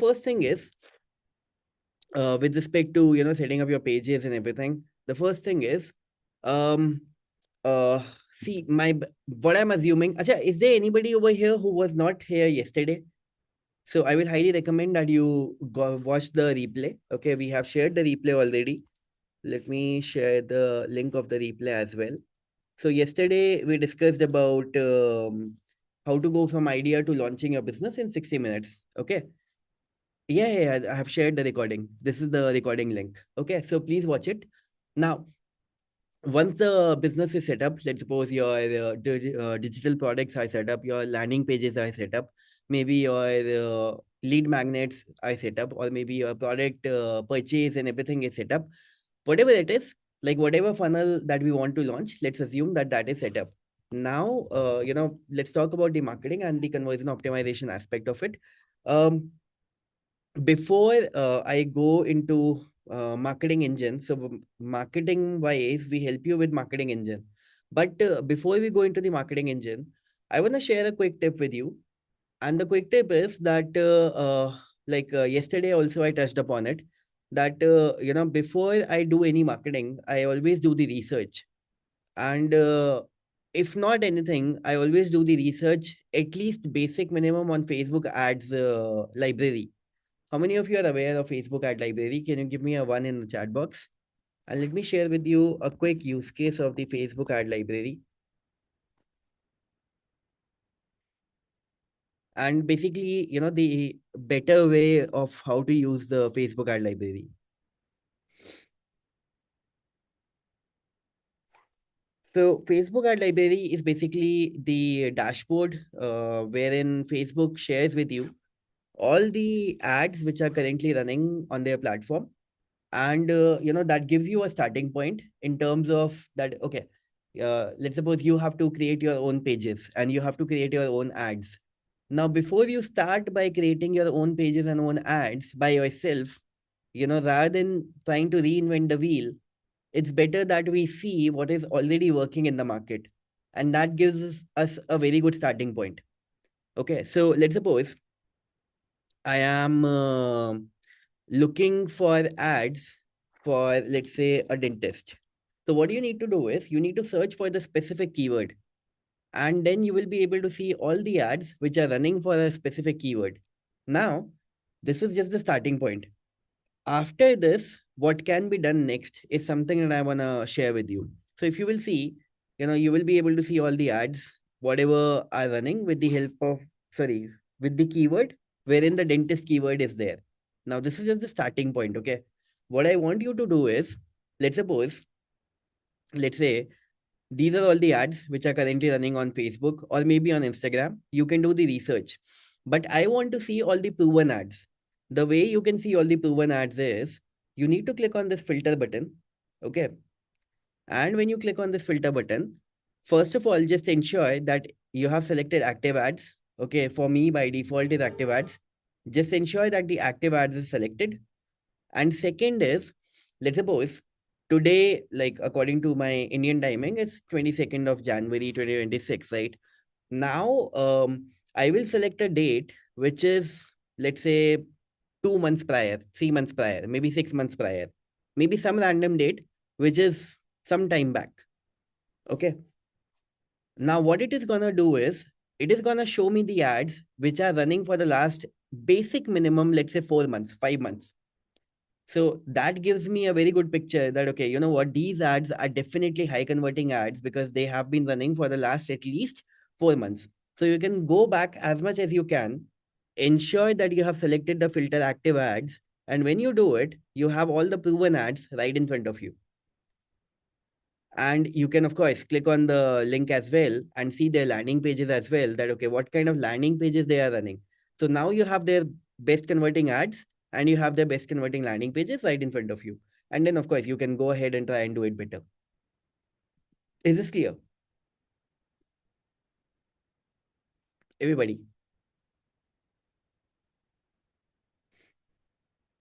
First thing is, with respect to setting up your pages and everything, the first thing is, um uh see what I'm assuming. Acha, is there anybody over here who was not here yesterday? So I will highly recommend that you go watch the replay. Okay, we have shared the replay already. Let me share the link of the replay as well. So yesterday we discussed about how to go from idea to launching your business in 60 minutes. Okay. Yeah, I have shared the recording. This is the recording link. Okay, so please watch it. Now, once the business is set up, let's suppose your digital products are set up, your landing pages are set up, maybe your lead magnets are set up, or maybe your product purchase and everything is set up. Whatever it is, like whatever funnel that we want to launch, let's assume that that is set up. Now, let's talk about the marketing and the conversion optimization aspect of it. Um, Before I go into marketing engine, so marketing wise, we help you with marketing engine. But before we go into the marketing engine, I want to share a quick tip with you. And the quick tip is that, yesterday also I touched upon it, that before I do any marketing, I always do the research. And if not anything, I always do the research, at least basic minimum on Facebook ads library. How many of you are aware of Facebook ad library? Can you give me a one in the chat box? And let me share with you a quick use case of the Facebook ad library. And basically, the better way of how to use the Facebook ad library. So Facebook ad library is basically the dashboard wherein Facebook shares with you all the ads which are currently running on their platform. And that gives you a starting point in terms of that. Okay, let's suppose you have to create your own pages and you have to create your own ads. Now before you start by creating your own pages and own ads by yourself, rather than trying to reinvent the wheel, it's better that we see what is already working in the market, and that gives us a very good starting point. Okay, so let's suppose I am looking for ads for, let's say, a dentist. So what you need to do is you need to search for the specific keyword, and then you will be able to see all the ads which are running for a specific keyword. Now, this is just the starting point. After this, what can be done next is something that I want to share with you. So if you will see, you will be able to see all the ads, whatever are running with the help of, sorry, with the keyword wherein the dentist keyword is there. Now, this is just the starting point, okay? What I want you to do is, let's suppose, let's say, these are all the ads which are currently running on Facebook or maybe on Instagram. You can do the research. But I want to see all the proven ads. The way you can see all the proven ads is you need to click on this filter button. Okay. And when you click on this filter button, first of all, just ensure that you have selected active ads. Okay. For me, by default, is active ads. Just ensure that the active ads is selected. And second is, let's suppose today, like according to my Indian timing, it's 22nd of January 2026, right? Now, I will select a date which is, let's say, 2 months prior, 3 months prior, maybe 6 months prior, maybe some random date which is some time back. Okay. Now, what it is gonna do is it is gonna show me the ads which are running for the last basic minimum, let's say 4 months, 5 months. So that gives me a very good picture that, okay, you know what, these ads are definitely high converting ads because they have been running for the last at least 4 months. So you can go back as much as you can, ensure that you have selected the filter active ads. And when you do it, you have all the proven ads right in front of you. And you can, of course, click on the link as well and see their landing pages as well, that, okay, what kind of landing pages they are running. So now you have their best converting ads and you have their best converting landing pages right in front of you. And then, of course, you can go ahead and try and do it better. Is this clear? Everybody?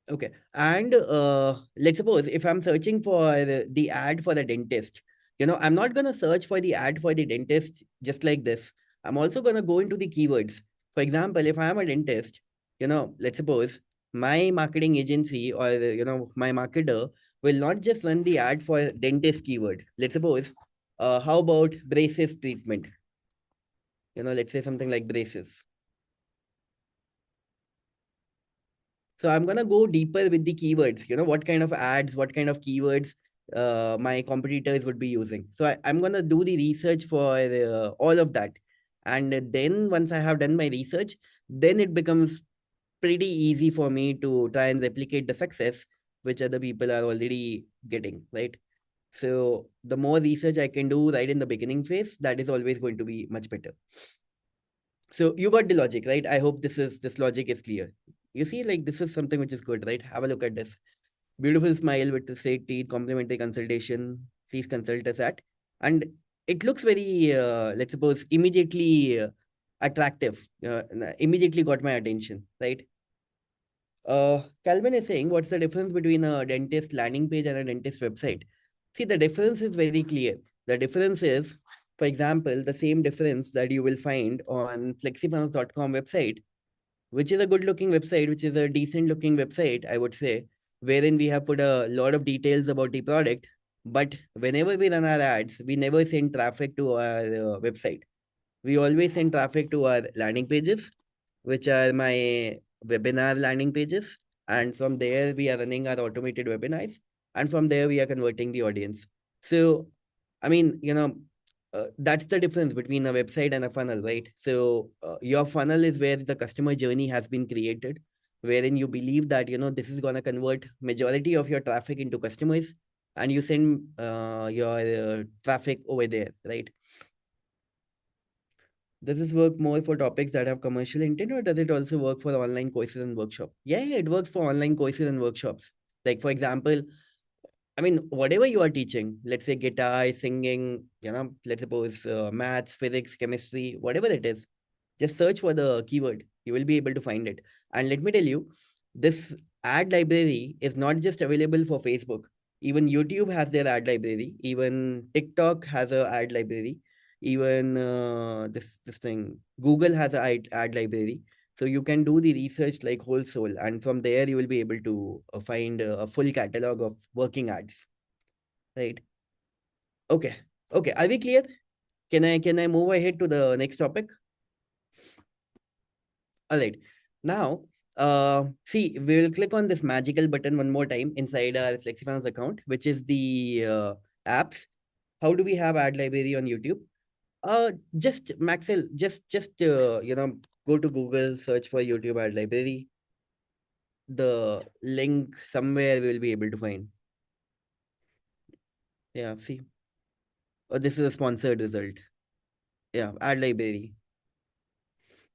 Okay. And let's suppose if I'm searching for the ad for the dentist, I'm not going to search for the ad for the dentist just like this. I'm also going to go into the keywords. For example, if I am a dentist, let's suppose my marketing agency or my marketer will not just run the ad for dentist keyword. Let's suppose, how about braces treatment? Let's say something like braces. So I'm gonna go deeper with the keywords. What kind of ads, what kind of keywords my competitors would be using. So I'm gonna do the research for all of that, and then once I have done my research, then it becomes pretty easy for me to try and replicate the success which other people are already getting, right? So the more research I can do right in the beginning phase, that is always going to be much better. So you got the logic, right? I hope this logic is clear. You see, like this is something which is good, right? Have a look at this. Beautiful smile with the straight teeth, complimentary consultation. Please consult us at. And it looks very, let's suppose, immediately attractive. Immediately got my attention, right? Calvin is saying, what's the difference between a dentist landing page and a dentist website? See, the difference is very clear. The difference is, for example, the same difference that you will find on flexifunnels.com website, which is a good looking website, which is a decent looking website, I would say, wherein we have put a lot of details about the product. But whenever we run our ads, we never send traffic to our website. We always send traffic to our landing pages, which are my webinar landing pages. And from there, we are running our automated webinars. And from there, we are converting the audience. So, I mean, that's the difference between a website and a funnel, right? So, your funnel is where the customer journey has been created, wherein you believe that, this is going to convert majority of your traffic into customers, and you send your traffic over there, right? Does this work more for topics that have commercial intent, or does it also work for online courses and workshops? Yeah, yeah, it works for online courses and workshops. Like, for example, I mean, whatever you are teaching, let's say guitar, singing, let's suppose maths, physics, chemistry, whatever it is, just search for the keyword. You will be able to find it. And let me tell you, this ad library is not just available for Facebook. Even YouTube has their ad library. Even TikTok has a ad library. Even this thing, Google has a ad library. So you can do the research like whole soul, and from there you will be able to find a full catalog of working ads. Right? Okay. Okay. Are we clear? Can I move ahead to the next topic? All right. Now, see, we will click on this magical button one more time inside our FlexiFans account, which is the apps. How do we have ad library on YouTube? Just Maxel, just go to Google, search for YouTube ad library. The link somewhere we will be able to find. Yeah, see. Oh, this is a sponsored result. Yeah, ad library.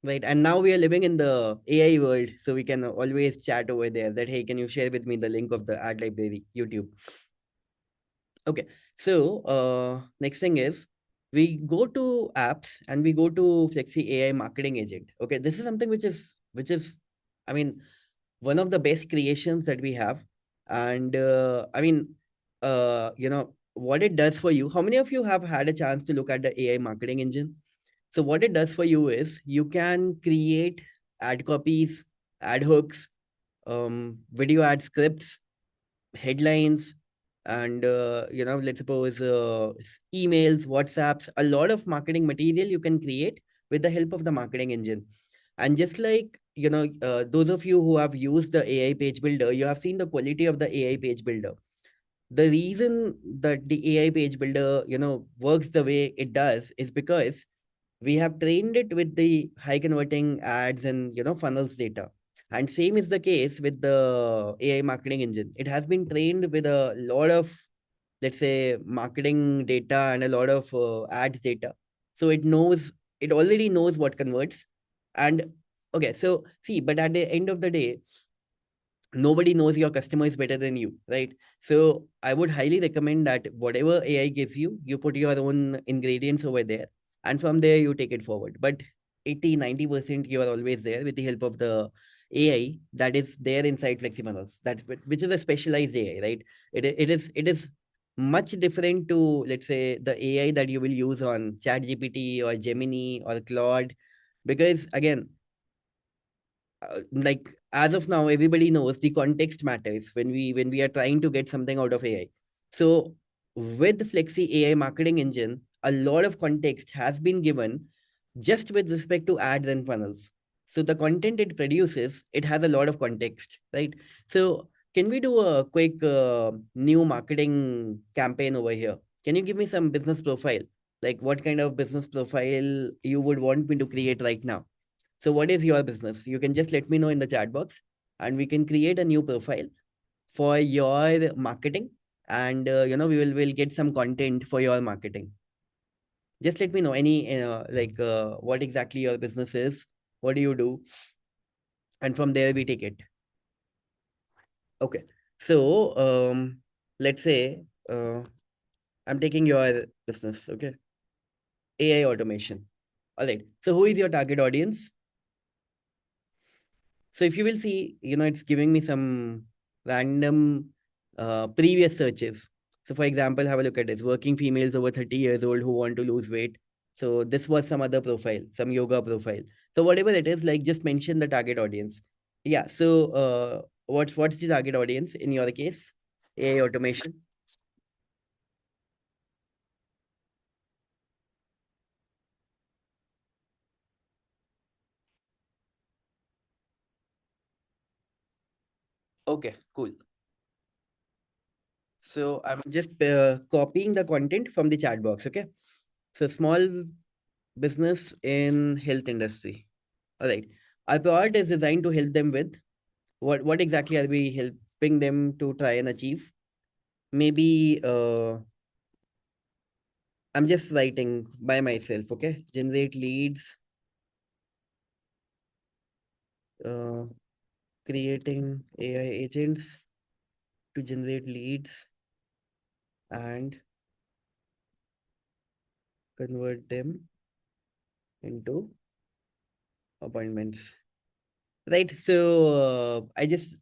Right. And now we are living in the AI world, so we can always chat over there that, hey, can you share with me the link of the ad library, YouTube? Okay. So next thing is we go to apps and we go to Flexi AI marketing agent. Okay. This is something which is, I mean, one of the best creations that we have. And I mean, what it does for you. How many of you have had a chance to look at the AI marketing engine? So what it does for you is you can create ad copies, ad hooks, video ad scripts, headlines, and let's suppose emails, WhatsApps, a lot of marketing material you can create with the help of the marketing engine. And just like those of you who have used the AI page builder, you have seen the quality of the AI page builder. The reason that the AI page builder works the way it does is because we have trained it with the high converting ads and funnels data. And same is the case with the AI marketing engine. It has been trained with a lot of, let's say, marketing data and a lot of ads data. So it already knows what converts. And okay, so see, but at the end of the day, nobody knows your customers better than you, right? So I would highly recommend that whatever AI gives you, you put your own ingredients over there, and from there you take it forward. But 80-90% you are always there with the help of the AI that is there inside FlexiFunnels. Which is a specialized AI, right? It is much different to, let's say, the AI that you will use on ChatGPT or Gemini or Claude, because again, like as of now, everybody knows the context matters when we are trying to get something out of AI. So with Flexi AI marketing engine, a lot of context has been given just with respect to ads and funnels. So the content it produces, it has a lot of context, right? So can we do a quick new marketing campaign over here? Can you give me some business profile? Like what kind of business profile you would want me to create right now? So what is your business? You can just let me know in the chat box and we can create a new profile for your marketing and we'll get some content for your marketing. Just let me know any what exactly your business is, what do you do, and from there we take it. Okay. So let's say I'm taking your business, okay? AI automation. All right. So who is your target audience? So if you will see, it's giving me some random previous searches. So for example, have a look at this. Working females over 30 years old who want to lose weight. So this was some other profile, some yoga profile. So whatever it is, like just mention the target audience. Yeah. So what's the target audience in your case? AI automation. Okay, cool. So I'm just copying the content from the chat box. Okay. So small business in health industry. All right. Our product is designed to help them with what exactly are we helping them to try and achieve? Maybe I'm just writing by myself, okay? Generate leads, uh, creating AI agents to generate leads and convert them into appointments. Right. So I'm just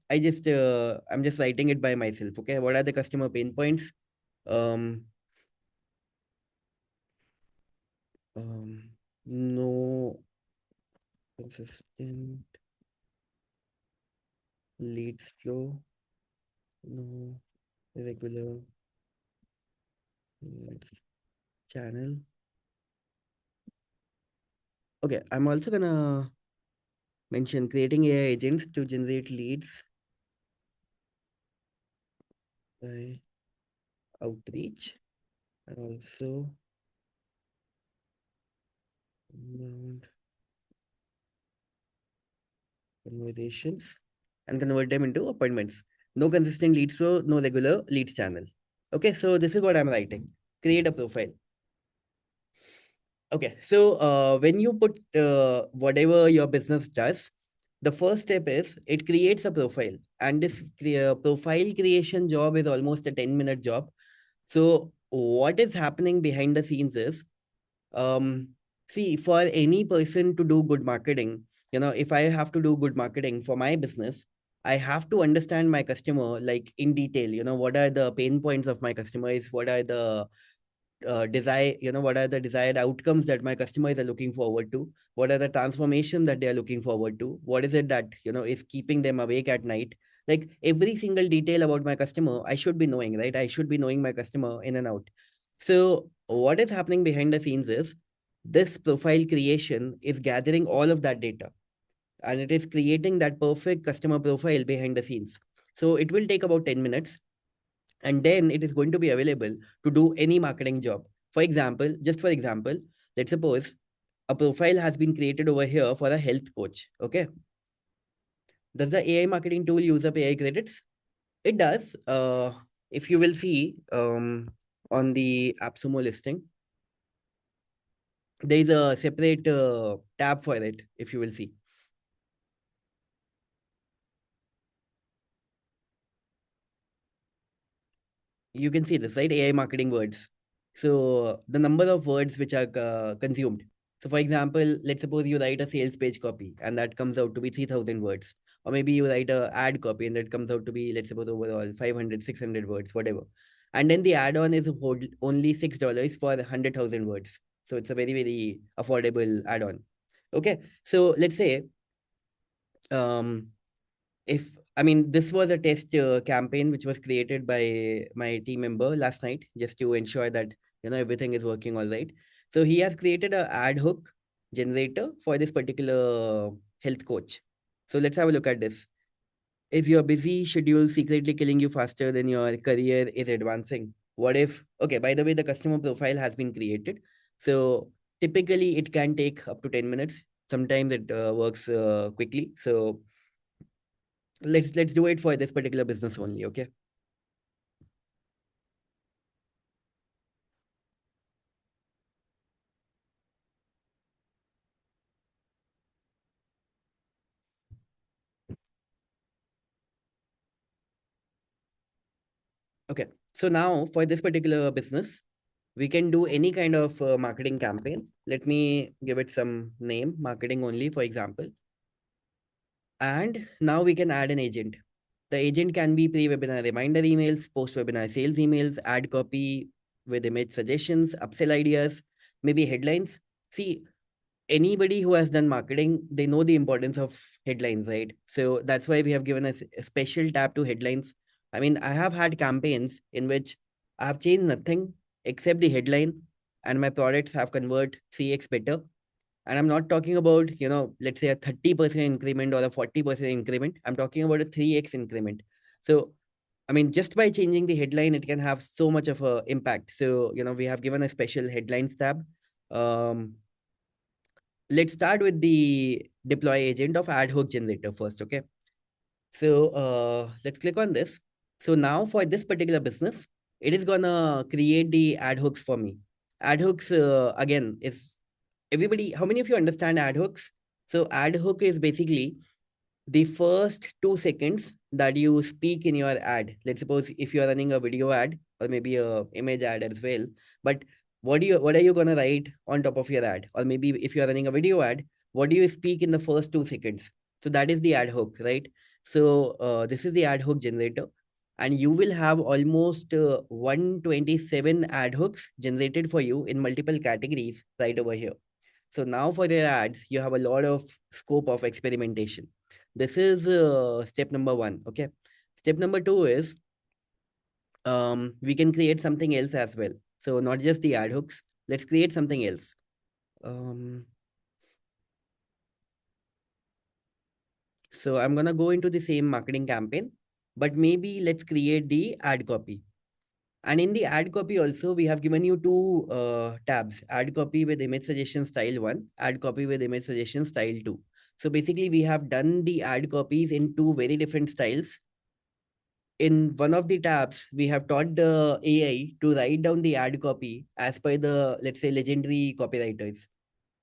writing it by myself. Okay. What are the customer pain points? Um, um, no consistent lead flow, no regular leads channel. Okay, I'm also gonna mention creating AI agents to generate leads by outreach and also inbound conversations and convert them into appointments. No consistent lead flow, no regular leads channel. Okay, so this is what I'm writing. Create a profile. Okay, so when you put whatever your business does, the first step is it creates a profile, and this profile creation job is almost a 10-minute job. So what is happening behind the scenes is, see, for any person to do good marketing, if I have to do good marketing for my business, I have to understand my customer like in detail. What are the pain points of my customers? What are the what are the desired outcomes that my customers are looking forward to? What are the transformation that they are looking forward to? What is it that is keeping them awake at night? Like every single detail about my customer I should be knowing, right? I should be knowing my customer in and out. So what is happening behind the scenes is this profile creation is gathering all of that data, and it is creating that perfect customer profile behind the scenes. So it will take about 10 minutes, and then it is going to be available to do any marketing job. For example, just for example, let's suppose a profile has been created over here for a health coach. Okay. Does the AI marketing tool use up AI credits? It does. If you will see on the AppSumo listing, there is a separate tab for it. If you will see, you can see this, right? AI marketing words. So the number of words which are consumed. So for example, let's suppose you write a sales page copy and that comes out to be 3000 words. Or maybe you write a ad copy and that comes out to be, let's suppose overall 500, 600 words, whatever. And then the add-on is only $6 for 100,000 words. So it's a very, very affordable add-on. Okay. So let's say Um, if I mean, this was a test campaign which was created by my team member last night, just to ensure that everything is working all right. So he has created a ad hook generator for this particular health coach. So let's have a look at this. Is your busy schedule secretly killing you faster than your career is advancing? What if, okay, by the way, the customer profile has been created. So typically it can take up to 10 minutes. Sometimes it works quickly. So let's do it for this particular business only, okay? Okay. So now for this particular business, we can do any kind of marketing campaign. Let me give it some name, marketing only, for example. And now we can add an agent. The agent can be pre-webinar reminder emails, post-webinar sales emails, ad copy with image suggestions, upsell ideas, maybe headlines. See, anybody who has done marketing, they know the importance of headlines, right? So that's why we have given a special tab to headlines. I mean, I have had campaigns in which I have changed nothing except the headline, and my products have convert 3x better. And I'm not talking about, let's say a 30% increment or a 40% increment. I'm talking about a 3x increment. So, I mean, just by changing the headline, it can have so much of a impact. So, we have given a special headlines tab. Um, let's start with the deploy agent of ad hoc generator first, okay? So let's click on this. So now for this particular business, it is gonna create the ad hooks for me. Ad hooks, again, is everybody, how many of you understand ad hooks? So ad hook is basically the first 2 seconds that you speak in your ad. Let's suppose if you are running a video ad or maybe a image ad as well, but what are you gonna write on top of your ad? Or maybe if you are running a video ad, what do you speak in the first 2 seconds? So that is the ad hook, right? So this is the ad hook generator, and you will have almost 127 ad hooks generated for you in multiple categories right over here. So now for their ads, you have a lot of scope of experimentation. This is step number one. Okay. Step number two is we can create something else as well. So not just the ad hooks. Let's create something else. Um, so I'm gonna go into the same marketing campaign, but maybe let's create the ad copy. And in the ad copy also, we have given you two tabs, ad copy with image suggestion style 1, ad copy with image suggestion style 2. So basically, we have done the ad copies in two very different styles. In one of the tabs, we have taught the AI to write down the ad copy as per the, let's say, legendary copywriters.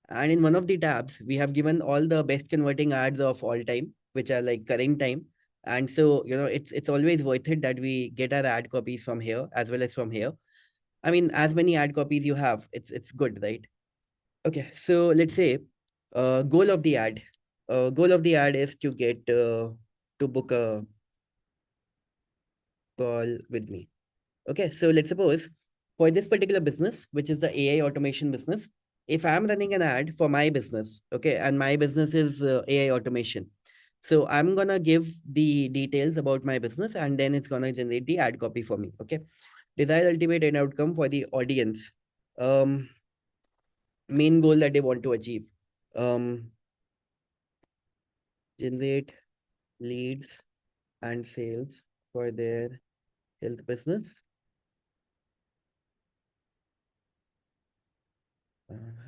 And in one of the tabs, we have given all the best converting ads of all time, which are like current time. And so, it's always worth it that we get our ad copies from here as well as from here. I mean, as many ad copies you have, it's good, right? Okay, so let's say goal of the ad. Goal of the ad is to get to book a call with me. Okay, so let's suppose for this particular business, which is the AI automation business, if I'm running an ad for my business, okay, and my business is AI automation, so I'm gonna give the details about my business, and then it's gonna generate the ad copy for me. Okay, desired ultimate end outcome for the audience. Um, main goal that they want to achieve. Um, generate leads and sales for their health business.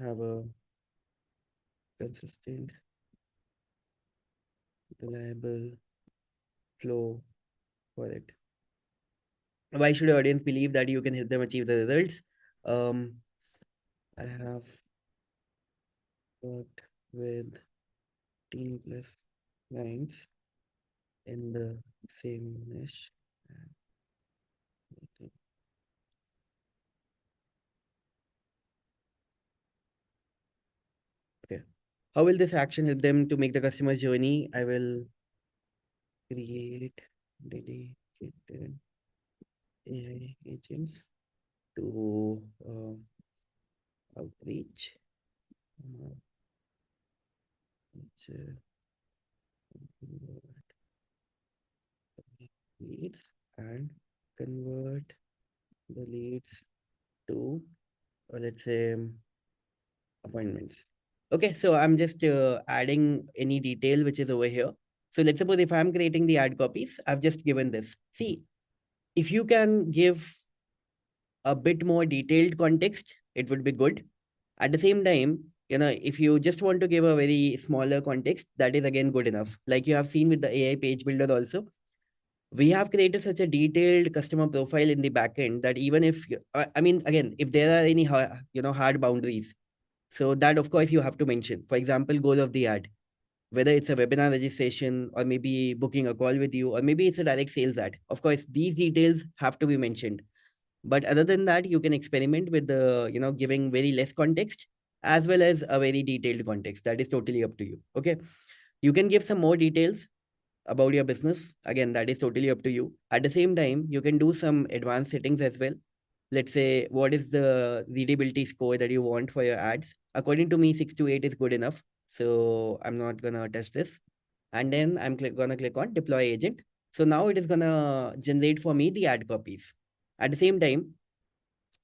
Have a consistent, reliable flow for it. Why should your audience believe that you can help them achieve the results? Um, I have worked with 10 plus clients in the same niche. Okay. How will this action help them to make the customer journey? I will create dedicated AI agents to outreach, which, Convert leads and convert the leads to, let's say, appointments. Okay, so I'm just adding any detail which is over here. So let's suppose if I'm creating the ad copies, I've just given this. See, if you can give a bit more detailed context, it would be good. At the same time, if you just want to give a very smaller context, that is again good enough. Like you have seen with the AI page builder also, we have created such a detailed customer profile in the backend that even if, I mean, again, if there are any hard boundaries, so that of course you have to mention. For example, goal of the ad, whether it's a webinar registration or maybe booking a call with you, or maybe it's a direct sales ad. Of course, these details have to be mentioned. But other than that, you can experiment with the, giving very less context as well as a very detailed context. That is totally up to you. Okay. You can give some more details about your business. Again, that is totally up to you. At the same time, you can do some advanced settings as well. Let's say, what is the readability score that you want for your ads? According to me, 6 to 8 is good enough. So I'm not going to test this. And then I'm going to click on deploy agent. So now it is going to generate for me the ad copies. At the same time,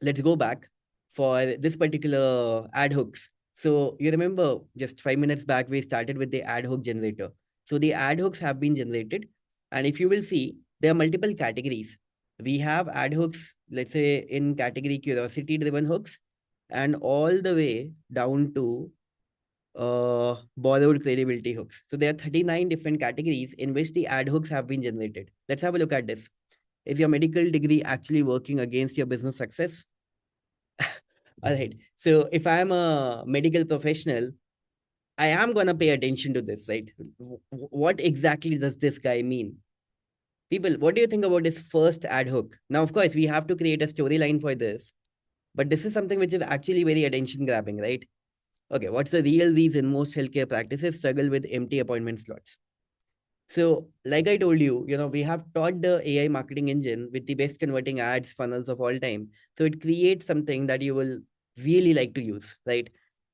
let's go back for this particular ad hooks. So you remember just 5 minutes back, we started with the ad hook generator. So the ad hooks have been generated. And if you will see, there are multiple categories. We have ad hooks, let's say in category curiosity driven hooks, and all the way down to borrowed credibility hooks. So there are 39 different categories in which the ad hooks have been generated. Let's have a look at this. Is your medical degree actually working against your business success? All right. So if I'm a medical professional, I am going to pay attention to this, right? What exactly does this guy mean? People, what do you think about this first ad hook? Now, of course, we have to create a storyline for this, but this is something which is actually very attention grabbing, right? Okay, what's the real reason most healthcare practices struggle with empty appointment slots? So, like I told you, we have taught the AI marketing engine with the best converting ads funnels of all time. So it creates something that you will really like to use, right?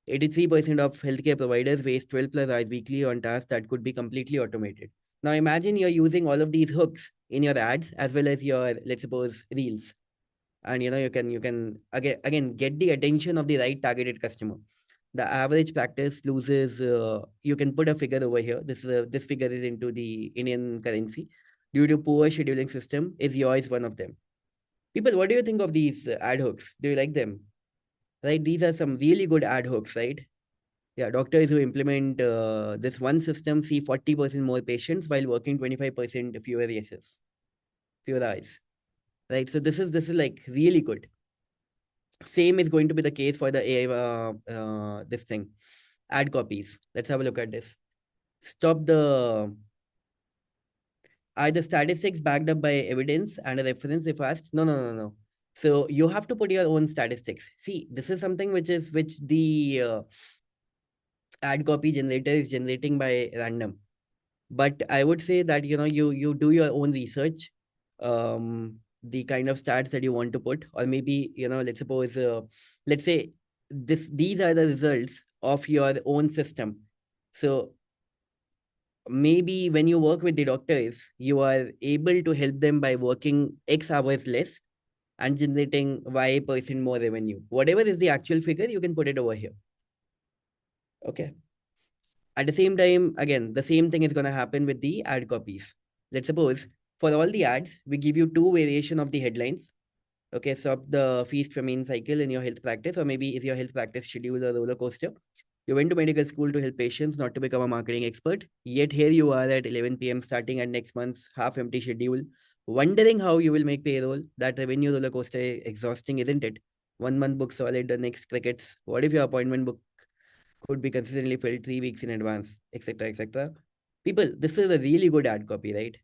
83% of healthcare providers waste 12 plus hours weekly on tasks that could be completely automated. Now imagine you're using all of these hooks in your ads as well as your, let's suppose, reels. And you can again get the attention of the right targeted customer. The average practice loses, you can put a figure over here. This figure is into the Indian currency due to poor scheduling system. Is yours one of them? People, what do you think of these ad hooks? Do you like them? Right, these are some really good ad hooks, right? Yeah, doctors who implement this one system see 40% more patients while working 25% fewer races, fewer eyes, right? So this is like really good. Same is going to be the case for the AI, this thing, ad copies. Let's have a look at this. Stop the Are the statistics backed up by evidence and a reference if asked? No, no, no, no. So you have to put your own statistics. See, this is something which the ad copy generator is generating by random. But I would say that you do your own research, the kind of stats that you want to put, or maybe let's suppose, let's say these are the results of your own system. So maybe when you work with the doctors, you are able to help them by working X hours less and generating Y% more revenue. Whatever is the actual figure, you can put it over here. Okay. At the same time, again, the same thing is going to happen with the ad copies. Let's suppose for all the ads, we give you two variation of the headlines. Okay, stop the feast famine cycle in your health practice, or maybe is your health practice schedule a roller coaster? You went to medical school to help patients, not to become a marketing expert. Yet here you are at 11 p.m. starting at next month's half-empty schedule, wondering how you will make payroll. That revenue roller coaster is exhausting, isn't it? 1 month book solid, the next crickets. What if your appointment book could be consistently filled 3 weeks in advance, etc., etc.? People, this is a really good ad copy, right?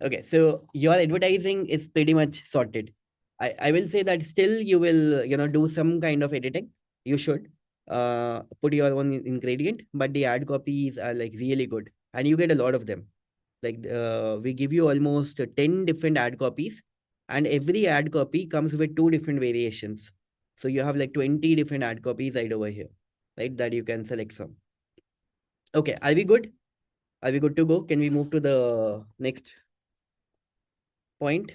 Okay, so your advertising is pretty much sorted. I will say that still you will, do some kind of editing. You should put your own ingredient, but the ad copies are like really good. And you get a lot of them. Like we give you almost 10 different ad copies, and every ad copy comes with two different variations. So you have like 20 different ad copies right over here, right? That you can select from. Okay, are we good? Are we good to go? Can we move to the next point?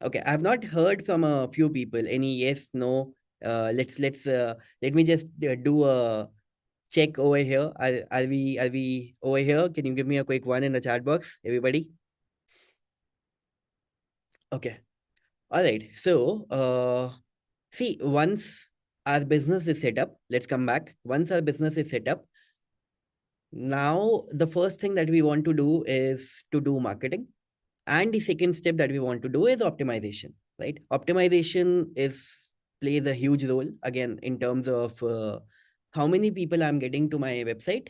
Okay, I have not heard from a few people any yes, no. Let me just do a check over here. Are we over here? Can you give me a quick one in the chat box, everybody? Okay. All right. So, see, once our business is set up, let's come back. Once our business is set up, now the first thing that we want to do is to do marketing. And the second step that we want to do is optimization, right? Optimization is plays a huge role again in terms of how many people I'm getting to my website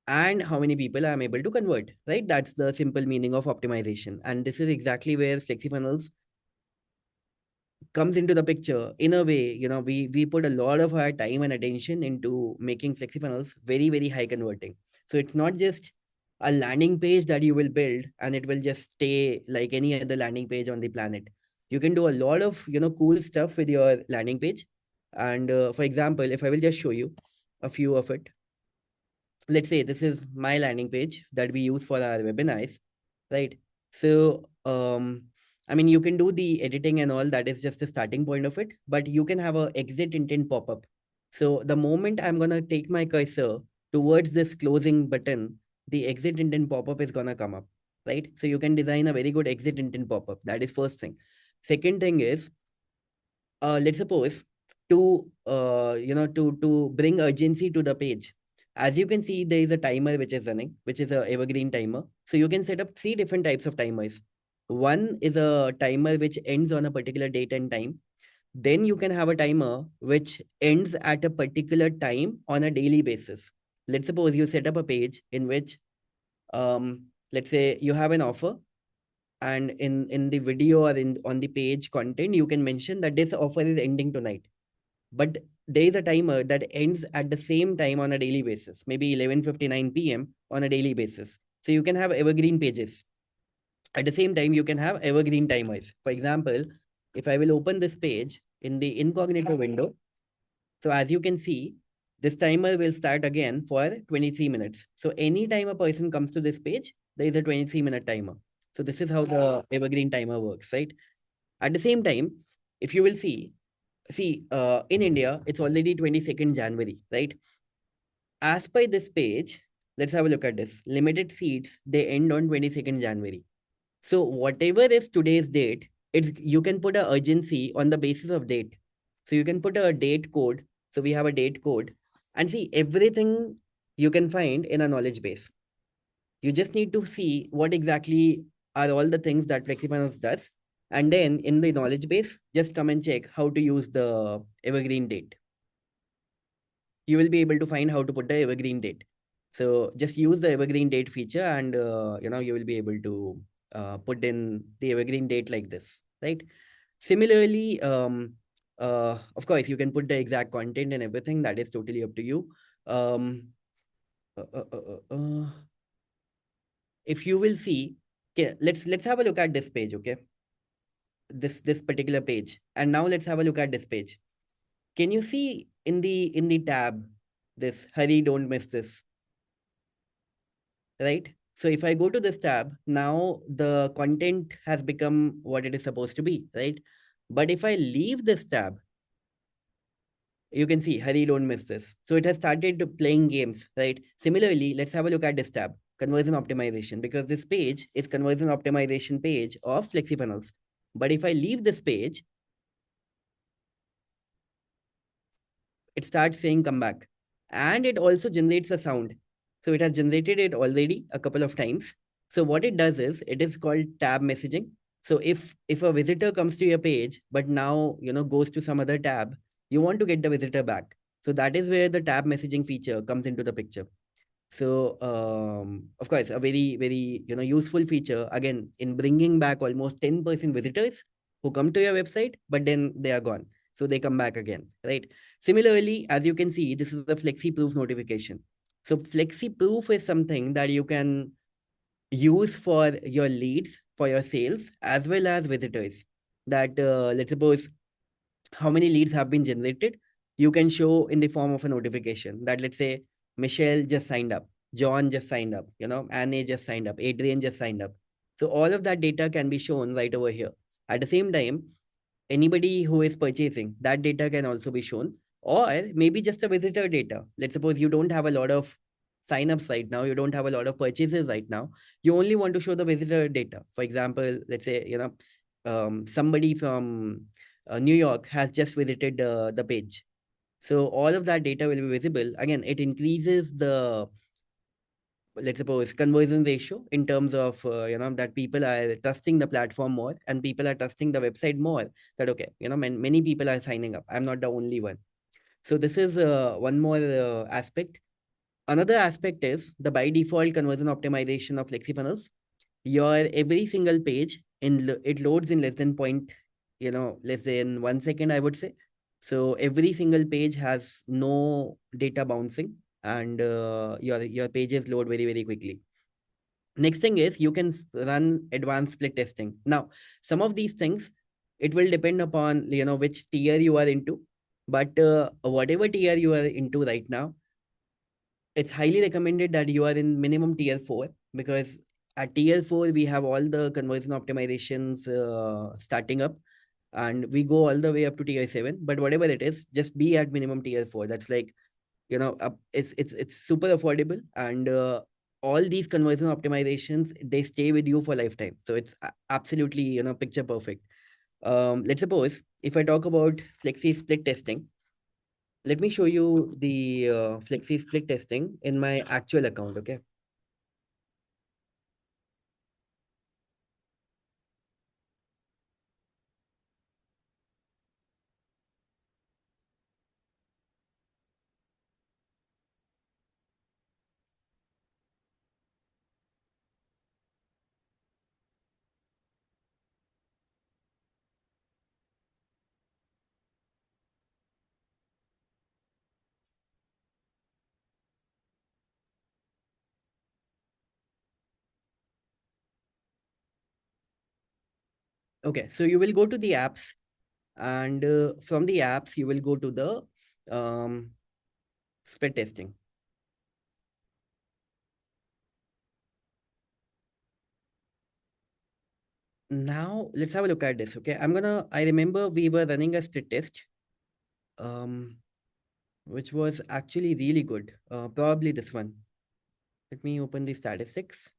and how many people I'm able to convert, right? That's the simple meaning of optimization. And this is exactly where FlexiFunnels comes into the picture. In a way, we put a lot of our time and attention into making FlexiFunnels very, very high converting. So it's not just a landing page that you will build and it will just stay like any other landing page on the planet. You can do a lot of cool stuff with your landing page. And for example, if I will just show you a few of it, let's say this is my landing page that we use for our webinars, right? So I mean, you can do the editing and all, that is just a starting point of it, but you can have a exit intent pop-up. So the moment I'm gonna take my cursor towards this closing button, the exit intent pop-up is gonna come up, right? So you can design a very good exit intent pop-up. That is first thing. Second thing is, let's suppose to bring urgency to the page. As you can see, there is a timer which is running, which is a evergreen timer. So you can set up three different types of timers. One is a timer which ends on a particular date and time. Then you can have a timer which ends at a particular time on a daily basis. Let's suppose you set up a page in which, let's say you have an offer, and in the video or in on the page content you can mention that this offer is ending tonight, but there is a timer that ends at the same time on a daily basis, maybe 11:59 p.m. on a daily basis. So you can have evergreen pages. At the same time, you can have evergreen timers. For example, if I will open this page in the incognito window, so as you can see, this timer will start again for 23 minutes. So anytime a person comes to this page, there is a 23-minute timer. So this is how the evergreen timer works, right? At the same time, if you will see, in India, it's already 22nd January, right? As per this page, let's have a look at this. Limited seats, they end on 22nd January. So whatever is today's date, it's you can put a urgency on the basis of date. So you can put a date code. So we have a date code, and see everything you can find in a knowledge base. You just need to see what exactly are all the things that FlexiFinance does. And then in the knowledge base, just come and check how to use the evergreen date. You will be able to find how to put the evergreen date. So just use the evergreen date feature, and you will be able to put in the evergreen date like this, right? Similarly, of course, you can put the exact content and everything. That is totally up to you. Um, uh, uh, uh, uh, uh, if you will see, okay, let's have a look at this page, okay? This particular page, and now let's have a look at this page. Can you see in the tab this hurry, don't miss this, right? So if I go to this tab, now the content has become what it is supposed to be, right? But if I leave this tab, you can see hurry, don't miss this. So it has started playing games, right? Similarly, let's have a look at this tab, conversion optimization, because this page is conversion optimization page of FlexiFunnels. But if I leave this page, it starts saying come back, and it also generates a sound. So it has generated it already a couple of times. So what it does is it is called tab messaging. So if a visitor comes to your page but now goes to some other tab, you want to get the visitor back. So that is where the tab messaging feature comes into the picture. So of course, a very, very useful feature again in bringing back almost 10% visitors who come to your website, but then they are gone. So they come back again, right? Similarly, as you can see, this is the Flexi Proof notification. So Flexi Proof is something that you can use for your leads, for your sales, as well as visitors. That let's suppose how many leads have been generated, you can show in the form of a notification that, let's say, Michelle just signed up, John just signed up, Annie just signed up, Adrian just signed up. So all of that data can be shown right over here. At the same time, anybody who is purchasing, that data can also be shown, or maybe just a visitor data. Let's suppose you don't have a lot of signups right now, you don't have a lot of purchases right now, you only want to show the visitor data. For example, let's say, somebody from New York has just visited the page. So all of that data will be visible. Again, it increases the, let's suppose, conversion ratio in terms of, that people are trusting the platform more, and people are trusting the website more, that okay, many people are signing up, I'm not the only one. So this is one more aspect. Another aspect is the by default conversion optimization of FlexiFunnels. Your every single page it loads in less than point, less than 1 second, I would say. So every single page has no data bouncing, and your pages load very very quickly. Next thing is you can run advanced split testing. Now, some of these things, it will depend upon, which tier you are into, but whatever tier you are into right now, it's highly recommended that you are in minimum tier 4, because at tier 4 we have all the conversion optimizations starting up, and we go all the way up to tier 7. But whatever it is, just be at minimum tier 4. That's like, it's super affordable, and all these conversion optimizations, they stay with you for lifetime, so it's absolutely, picture perfect. Let's suppose if I talk about flexi split testing, let me show you the flexi split testing in my actual account. Okay. Okay, so you will go to the apps, and from the apps you will go to the split testing. Now let's have a look at this. Okay, I remember we were running a split test, um, which was actually really good. Probably this one. Let me open the statistics,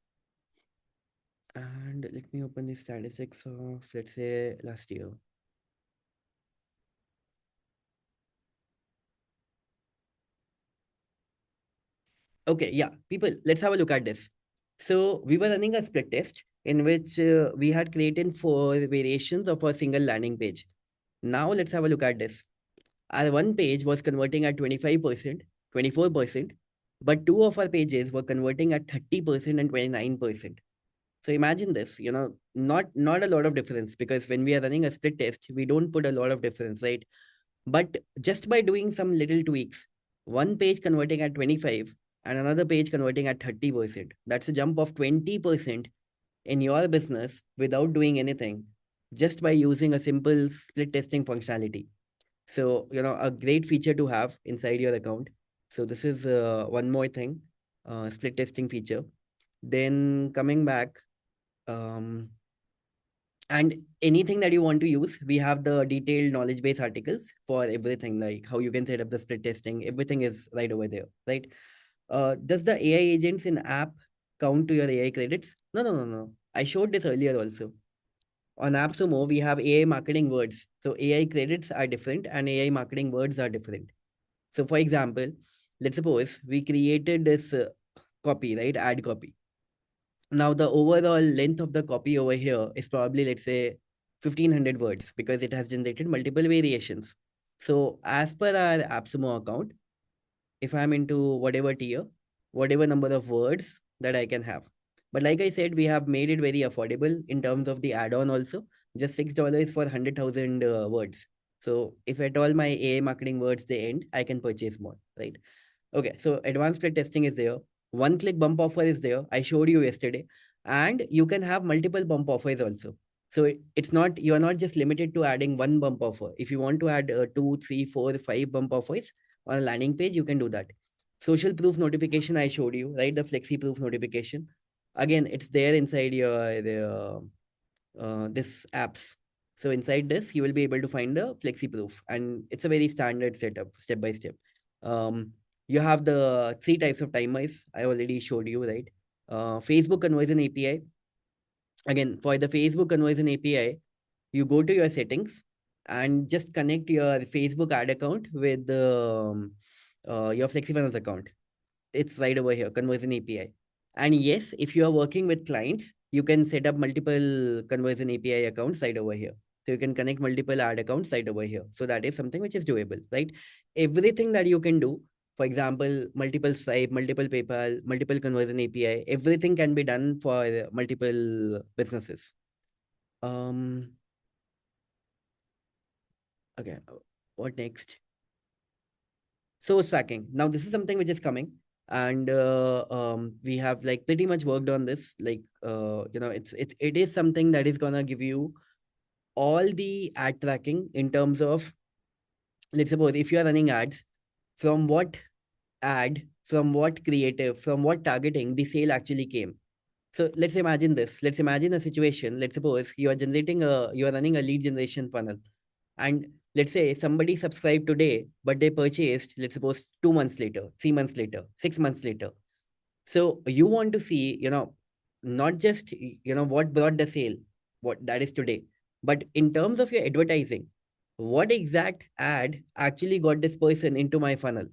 and let me open the statistics of, let's say, last year. Okay, yeah, people, let's have a look at this. So we were running a split test in which we had created 4 variations of a single landing page. Now let's have a look at this. Our one page was converting at 25%, 24%, but two of our pages were converting at 30% and 29%. So imagine this, not a lot of difference, because when we are running a split test, we don't put a lot of difference, right? But just by doing some little tweaks, one page converting at 25 and another page converting at 30%, that's a jump of 20% in your business without doing anything, just by using a simple split testing functionality. So, a great feature to have inside your account. So this is one more thing, split testing feature. Then coming back, um, and anything that you want to use, we have the detailed knowledge base articles for everything, like how you can set up the split testing. Everything is right over there, right? Does the AI agents in app count to your AI credits? No, no, no, no. I showed this earlier also. On AppSumo, we have AI marketing words. So AI credits are different and AI marketing words are different. So for example, let's suppose we created this copy, right? Ad copy. Now the overall length of the copy over here is probably, let's say, 1500 words, because it has generated multiple variations. So as per our AppSumo account, if I'm into whatever tier, whatever number of words that I can have. But like I said, we have made it very affordable in terms of the add-on also. Just $6 for 100,000 words. So if at all my AI marketing words they end, I can purchase more, right? Okay, so advanced play testing is there. One click bump offer is there. I showed you yesterday. And you can have multiple bump offers also. So it's not, you're not just limited to adding one bump offer. If you want to add two, three, four, five bump offers on a landing page, you can do that. social proof notification I showed you, right? The flexi proof notification. Again, it's there inside your this apps. So inside this, you will be able to find the flexi proof, and it's a very standard setup, step by step. Um, you have the three types of timers I already showed you, right? Facebook conversion API. Again, for the Facebook conversion API, you go to your settings and just connect your Facebook ad account with your FlexiFunnels account. It's right over here, conversion API. And yes, if you are working with clients, you can set up multiple conversion API accounts right over here. So you can connect multiple ad accounts right over here. So that is something which is doable, right? Everything that you can do, for example, multiple Stripe, multiple PayPal, multiple conversion API, everything can be done for multiple businesses. Um, okay, what next? Source tracking. Now, this is something which is coming, and we have like pretty much worked on this. Like, it is something that is gonna give you all the ad tracking in terms of, let's suppose if you are running ads, from what ad, from what creative, from what targeting the sale actually came. So let's imagine this. Let's imagine a situation. Let's suppose you are running a lead generation funnel, and let's say somebody subscribed today, but they purchased, let's suppose, 2 months later, 3 months later, 6 months later. So you want to see, not just, what brought the sale, what that is today, but in terms of your advertising, what exact ad actually got this person into my funnel.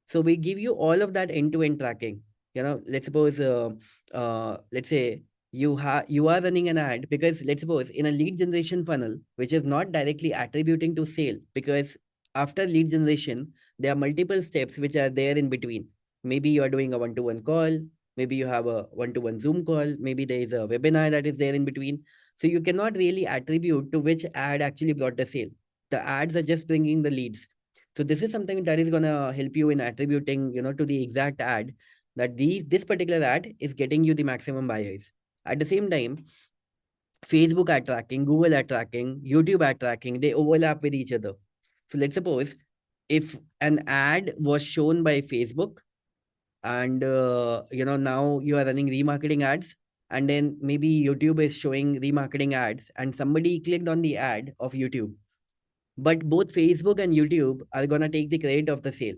So we give you all of that end-to-end tracking. Let's suppose, let's say you are running an ad, because let's suppose in a lead generation funnel, which is not directly attributing to sale, because after lead generation, there are multiple steps which are there in between. Maybe you are doing a one-to-one call, maybe you have a one-to-one Zoom call, maybe there is a webinar that is there in between. So you cannot really attribute to which ad actually brought the sale. The ads are just bringing the leads. So this is something that is gonna help you in attributing, to the exact ad, that this particular ad is getting you the maximum buyers. At the same time, Facebook ad tracking, Google ad tracking, YouTube ad tracking, they overlap with each other. So let's suppose if an ad was shown by Facebook, and now you are running remarketing ads, and then maybe YouTube is showing remarketing ads, and somebody clicked on the ad of YouTube, but both Facebook and YouTube are going to take the credit of the sale,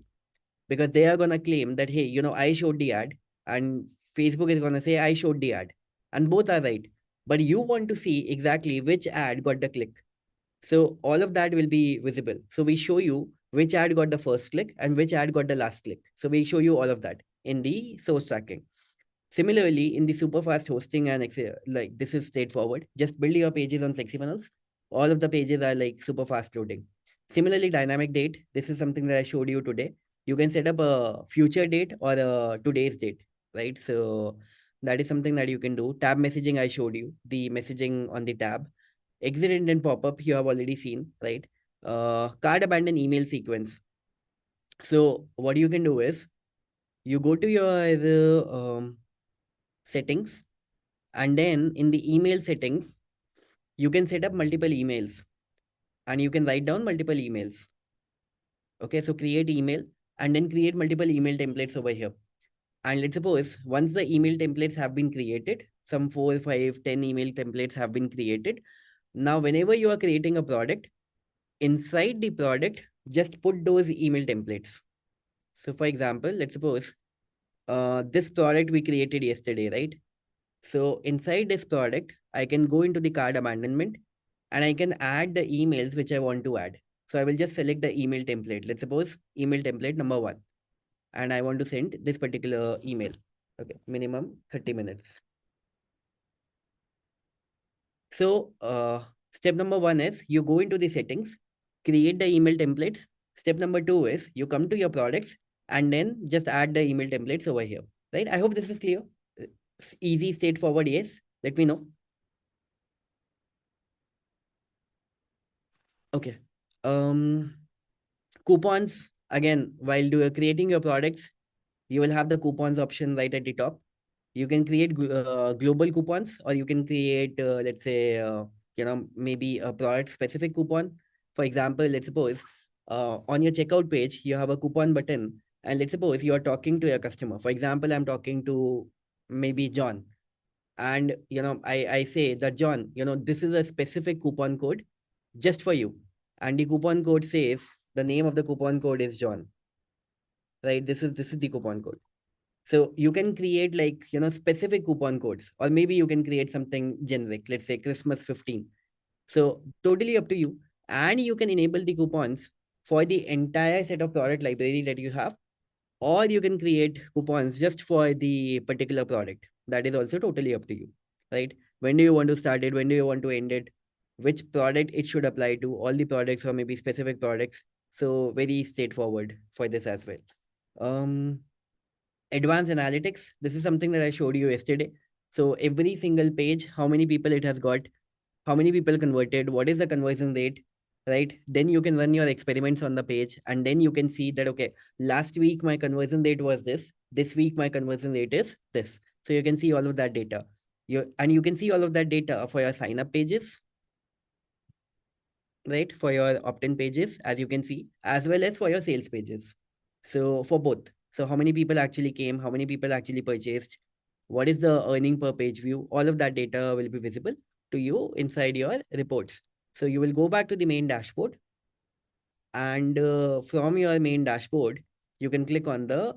because they are going to claim that, hey, I showed the ad, and Facebook is going to say I showed the ad, and both are right. But you want to see exactly which ad got the click. So all of that will be visible. So we show you which ad got the first click and which ad got the last click. So we show you all of that in the source tracking. Similarly, in the super fast hosting and like this is straightforward. Just build your pages on FlexiFunnels. All of the pages are like super fast loading. Similarly, dynamic date. This is something that I showed you today. You can set up a future date or a today's date, right? So that is something that you can do. Tab messaging, I showed you the messaging on the tab. Exit intent pop-up, you have already seen, right? Card abandon email sequence. So what you can do is you go to your settings, and then in the email settings, you can set up multiple emails, and you can write down multiple emails. Okay, so create email, and then create multiple email templates over here. And let's suppose once the email templates have been created, some 4, 5, 10 email templates have been created. Now, whenever you are creating a product, inside the product, just put those email templates. So for example, let's suppose this product we created yesterday, right? So inside this product, I can go into the card abandonment, and I can add the emails which I want to add. So I will just select the email template. Let's suppose email template number 1, and I want to send this particular email. Okay, minimum 30 minutes. So step number 1 is you go into the settings, create the email templates. Step number 2 is you come to your products, and then just add the email templates over here. Right? I hope this is clear. Easy, straightforward. Yes. Let me know. Okay. Um, Coupons, again, while creating your products, you will have the coupons option right at the top. You can create global coupons, or you can create, let's say, maybe a product specific coupon. For example, let's suppose on your checkout page, you have a coupon button, And let's suppose you are talking to your customer. For example, I'm talking to maybe John, and I say that, John, this is a specific coupon code just for you. And the coupon code says the name of the coupon code is John, right? This is the coupon code. So you can create, like, specific coupon codes, or maybe you can create something generic, let's say Christmas 15. So totally up to you. And you can enable the coupons for the entire set of product library that you have, or you can create coupons just for the particular product. That is also totally up to you, right? When do you want to start it? When do you want to end it? Which product it should apply to? All the products, or maybe specific products. So very straightforward for this as well. Um, Advanced analytics. This is something that I showed you yesterday. So every single page, how many people it has got, how many people converted, what is the conversion rate, right? Then you can run your experiments on the page, and then you can see that, okay, last week my conversion rate was this week my conversion rate is this. So you can see all of that data. You can see all of that data for your sign up pages, right? For your opt-in pages, as you can see, as well as for your sales pages. So for both. So how many people actually came, how many people actually purchased, what is the earning per page view, all of that data will be visible to you inside your reports. So you will go back to the main dashboard, and from your main dashboard, you can click on the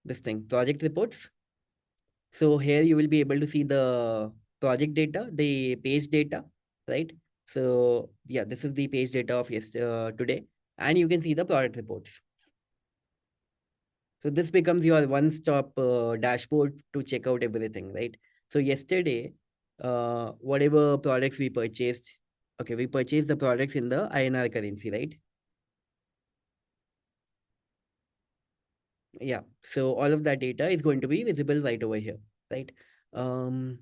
this thing, project reports. So here you will be able to see the project data, the page data, right? So yeah, this is the page data of today, and you can see the product reports. So this becomes your one-stop dashboard to check out everything, right? So yesterday, whatever products we purchased, okay, we purchased the products in the INR currency, right? Yeah. So all of that data is going to be visible right over here, right? Um,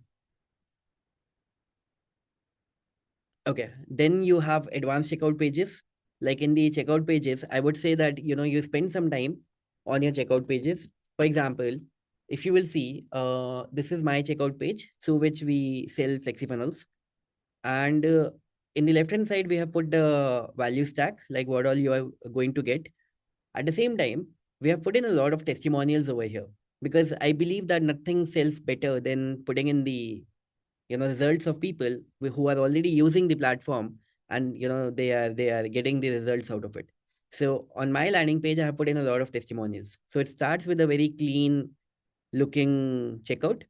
Okay, then you have advanced checkout pages. Like in the checkout pages, I would say that you spend some time on your checkout pages. For example, if you will see, this is my checkout page through which we sell flexi funnels, and in the left hand side we have put the value stack, like what all you are going to get. At the same time, we have put in a lot of testimonials over here, because I believe that nothing sells better than putting in the results of people who are already using the platform, and they are getting the results out of it. So on my landing page, I have put in a lot of testimonials. So it starts with a very clean looking checkout,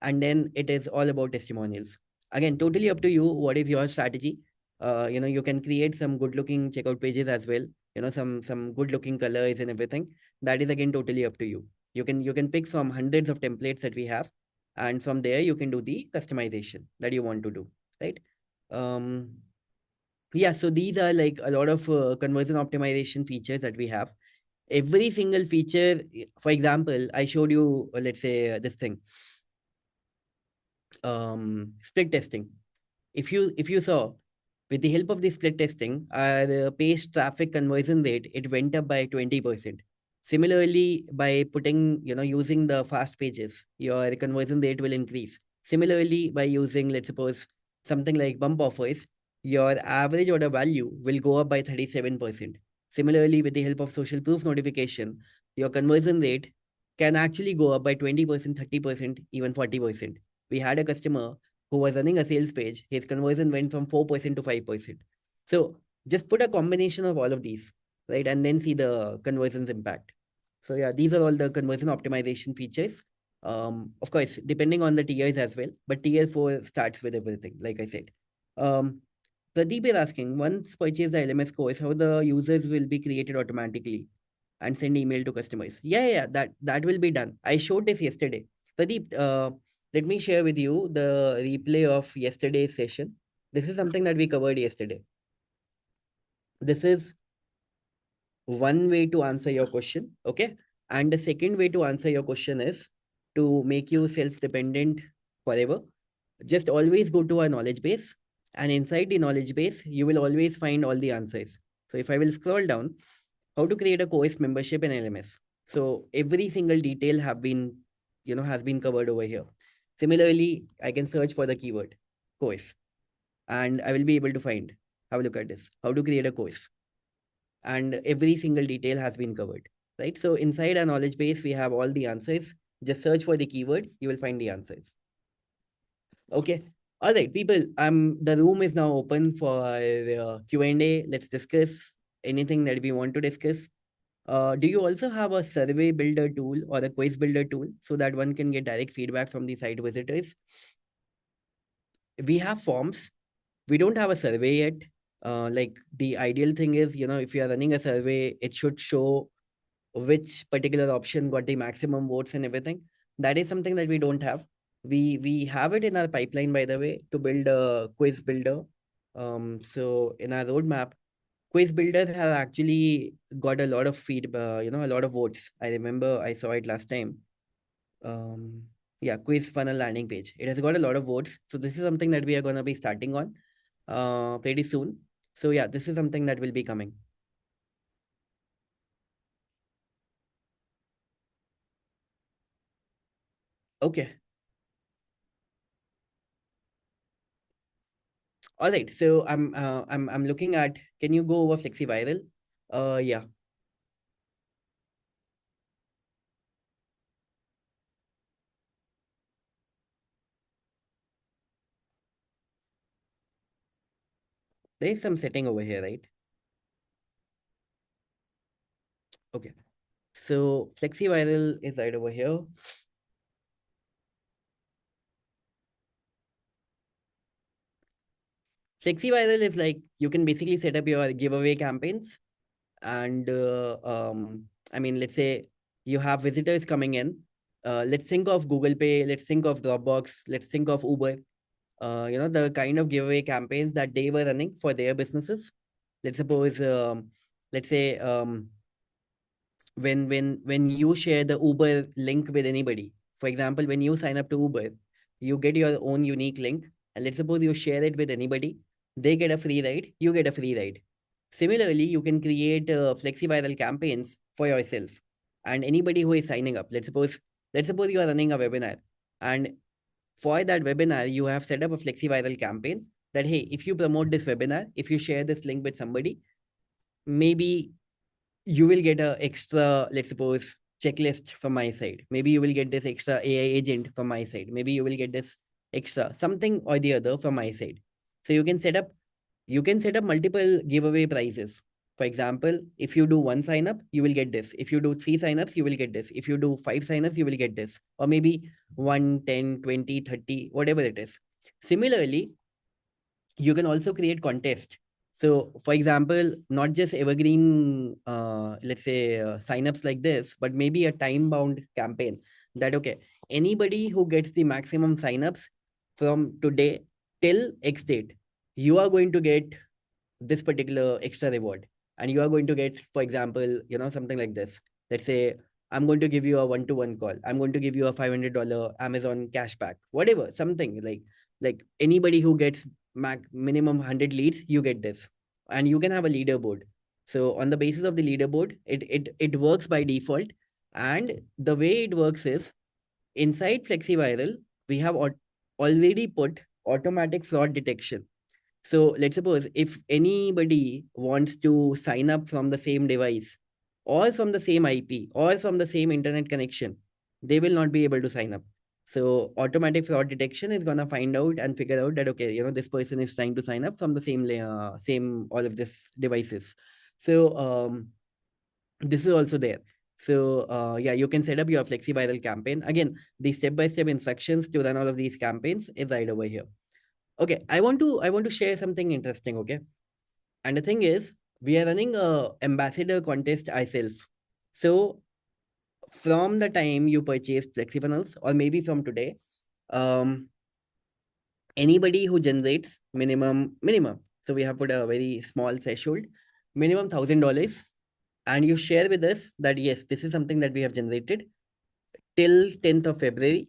and then it is all about testimonials. Again, totally up to you, what is your strategy. You can create some good looking checkout pages as well, some good looking colors and everything. That is again totally up to you. You can pick from hundreds of templates that we have, and from there you can do the customization that you want to do, right? um yeah, so these are like a lot of conversion optimization features that we have. Every single feature, for example, I showed you, let's say, this thing, split testing. If you saw, with the help of the split testing, the page traffic conversion rate, it went up by 20%. Similarly, by putting, using the fast pages, your conversion rate will increase. Similarly, by using, let's suppose, something like bump offers, your average order value will go up by 37%. Similarly, with the help of social proof notification, your conversion rate can actually go up by 20%, 30%, even 40%. We had a customer who was running a sales page, his conversion went from 4% to 5%. So just put a combination of all of these, right? And then see the conversions impact. So yeah, these are all the conversion optimization features. Of course, depending on the tiers as well, but tier 4 starts with everything, like I said. Um, Pradeep is asking, once purchase the LMS course, how the users will be created automatically and send email to customers? Yeah, that will be done. I showed this yesterday. Pradeep, let me share with you the replay of yesterday's session. This is something that we covered yesterday. This is one way to answer your question, okay? And the second way to answer your question is to make you self-dependent forever. Just always go to a knowledge base, and inside the knowledge base, you will always find all the answers. So if I will scroll down, how to create a course membership in LMS. So every single detail has been covered over here. Similarly, I can search for the keyword course, and I will be able to find. Have a look at this. How to create a course, and every single detail has been covered, right? So inside our knowledge base, we have all the answers. Just search for the keyword, you will find the answers. Okay. All right, people. The room is now open for Q&A. Let's discuss anything that we want to discuss. Do you also have a survey builder tool or a quiz builder tool so that one can get direct feedback from the site visitors? We have forms. We don't have a survey yet. Like the ideal thing is, if you are running a survey, it should show which particular option got the maximum votes and everything. That is something that we don't have. We have it in our pipeline, by the way, to build a quiz builder. So in our roadmap, quiz builder has actually got a lot of feedback, a lot of votes. I remember I saw it last time. um, yeah, quiz funnel landing page. It has got a lot of votes. So this is something that we are going to be starting on pretty soon. So yeah, this is something that will be coming. Okay. All right. So I'm looking at, can you go over FlexiViral? Yeah, there is some setting over here, right? Okay. So FlexiViral is right over here. FlexiViral is like you can basically set up your giveaway campaigns. And I mean, let's say you have visitors coming in. Let's think of Google Pay, let's think of Dropbox, let's think of Uber. The kind of giveaway campaigns that they were running for their businesses. Let's suppose, let's say, when you share the Uber link with anybody, for example, when you sign up to Uber, you get your own unique link, and let's suppose you share it with anybody, they get a free ride, you get a free ride. Similarly, you can create flexi-viral campaigns for yourself and anybody who is signing up. Let's suppose you are running a webinar, and for that webinar, you have set up a flexi-viral campaign that, hey, if you promote this webinar, if you share this link with somebody, maybe you will get a extra, let's suppose, checklist from my side. Maybe you will get this extra AI agent from my side. Maybe you will get this extra something or the other from my side. So you can set up multiple giveaway prizes. For example, if you do one sign up, you will get this. If you do three signups, you will get this. If you do five signups, you will get this. Or maybe 1, 10, 20, 30, whatever it is. Similarly, you can also create contest. So for example, not just evergreen, let's say, signups like this, but maybe a time bound campaign that, okay, anybody who gets the maximum signups from today till X date, you are going to get this particular extra reward. And you are going to get, for example, something like this. Let's say I'm going to give you a one-to-one call. I'm going to give you a $500 Amazon cashback, whatever, something like anybody who gets minimum 100 leads, you get this. And you can have a leaderboard. So on the basis of the leaderboard, it works by default. And the way it works is, inside FlexiViral, we have already put automatic fraud detection. So let's suppose if anybody wants to sign up from the same device or from the same IP or from the same internet connection, they will not be able to sign up. So automatic fraud detection is gonna find out and figure out that, okay, this person is trying to sign up from the same all of these devices. So this is also there. So yeah, you can set up your flexi viral campaign. Again, the step-by-step instructions to run all of these campaigns is right over here. Okay, I want to share something interesting, okay? And the thing is, we are running a ambassador contest ourselves. So from the time you purchase FlexiFunnels, or maybe from today, um, anybody who generates minimum. So we have put a very small threshold, minimum $1,000, and you share with us that yes, this is something that we have generated till 10th of February.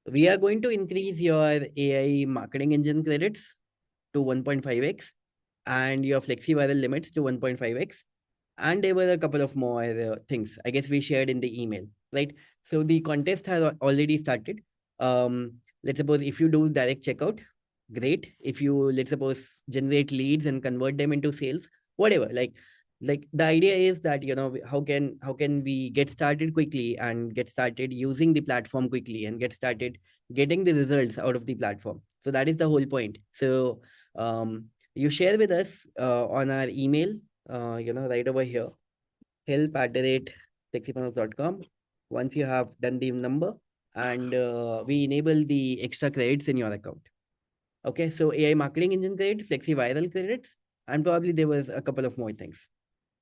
We are going to increase your AI marketing engine credits to 1.5x and your flexi viral limits to 1.5x. And there were a couple of more things I guess we shared in the email, right? So the contest has already started. Let's suppose if you do direct checkout, great. If you, let's suppose, generate leads and convert them into sales, whatever, like Like the idea is that, how can we get started quickly and get started using the platform quickly and get started getting the results out of the platform. So that is the whole point. So you share with us on our email, right over here, help@flexipreneurs.com. Once you have done the number, and we enable the extra credits in your account. Okay, so AI marketing engine credit, flexi viral credits, and probably there was a couple of more things.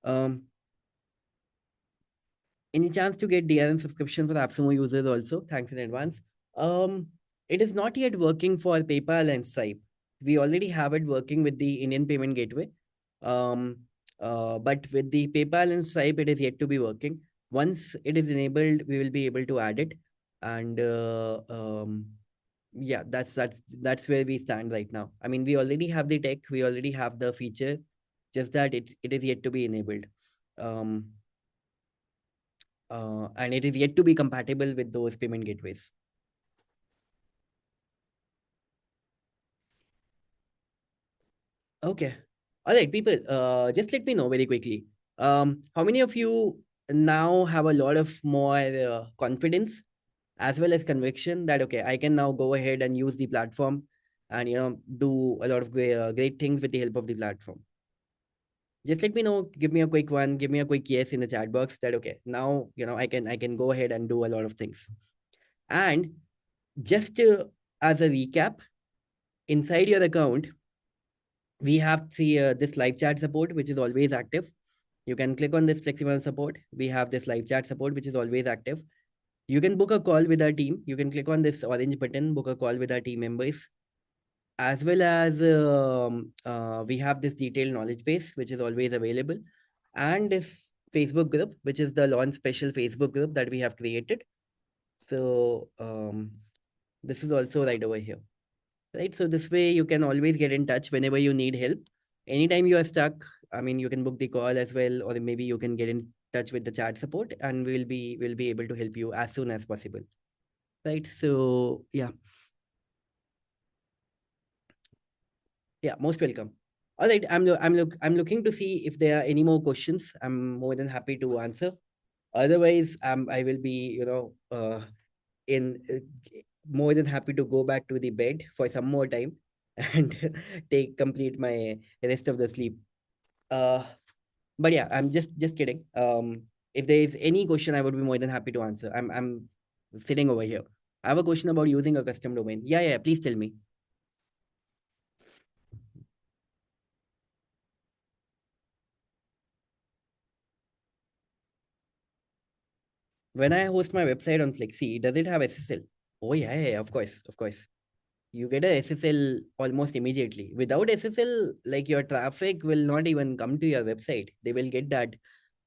um any chance to get DRM subscription for AppSumo users also? Thanks in advance. Um, it is not yet working for PayPal and Stripe. We already have it working with the Indian payment gateway. Um, but with the PayPal and Stripe, it is yet to be working. Once it is enabled, we will be able to add it. And yeah, that's where we stand right now. I mean, we already have the tech, we already have the feature, just that it is yet to be enabled. Um, and it is yet to be compatible with those payment gateways. Okay. All right, people, just let me know very quickly. How many of you now have a lot of more confidence as well as conviction that, okay, I can now go ahead and use the platform and, do a lot of great things with the help of the platform? Just let me know, give me a quick one, give me a quick yes in the chat box that, okay, now, I can go ahead and do a lot of things. And just as a recap, inside your account, we have this live chat support, which is always active. You can click on this flexible support. We have this live chat support, which is always active. You can book a call with our team. You can click on this orange button, book a call with our team members, as well as we have this detailed knowledge base, which is always available, and this Facebook group, which is the launch special Facebook group that we have created. So this is also right over here. Right, so this way you can always get in touch whenever you need help. Anytime you are stuck, I mean, you can book the call as well, or maybe you can get in touch with the chat support, and we'll be able to help you as soon as possible. Right, so yeah. Yeah, most welcome. All right, I'm looking to see if there are any more questions. I'm more than happy to answer. Otherwise, I will be, in more than happy to go back to the bed for some more time and take complete my rest of the sleep. Uh, but yeah, I'm just kidding. If there is any question, I would be more than happy to answer. I'm sitting over here. I have a question about using a custom domain. Yeah, yeah, please tell me. When I host my website on Flexi, does it have SSL? Oh yeah, yeah, yeah, of course, of course. You get a SSL almost immediately. Without SSL, like your traffic will not even come to your website. They will get that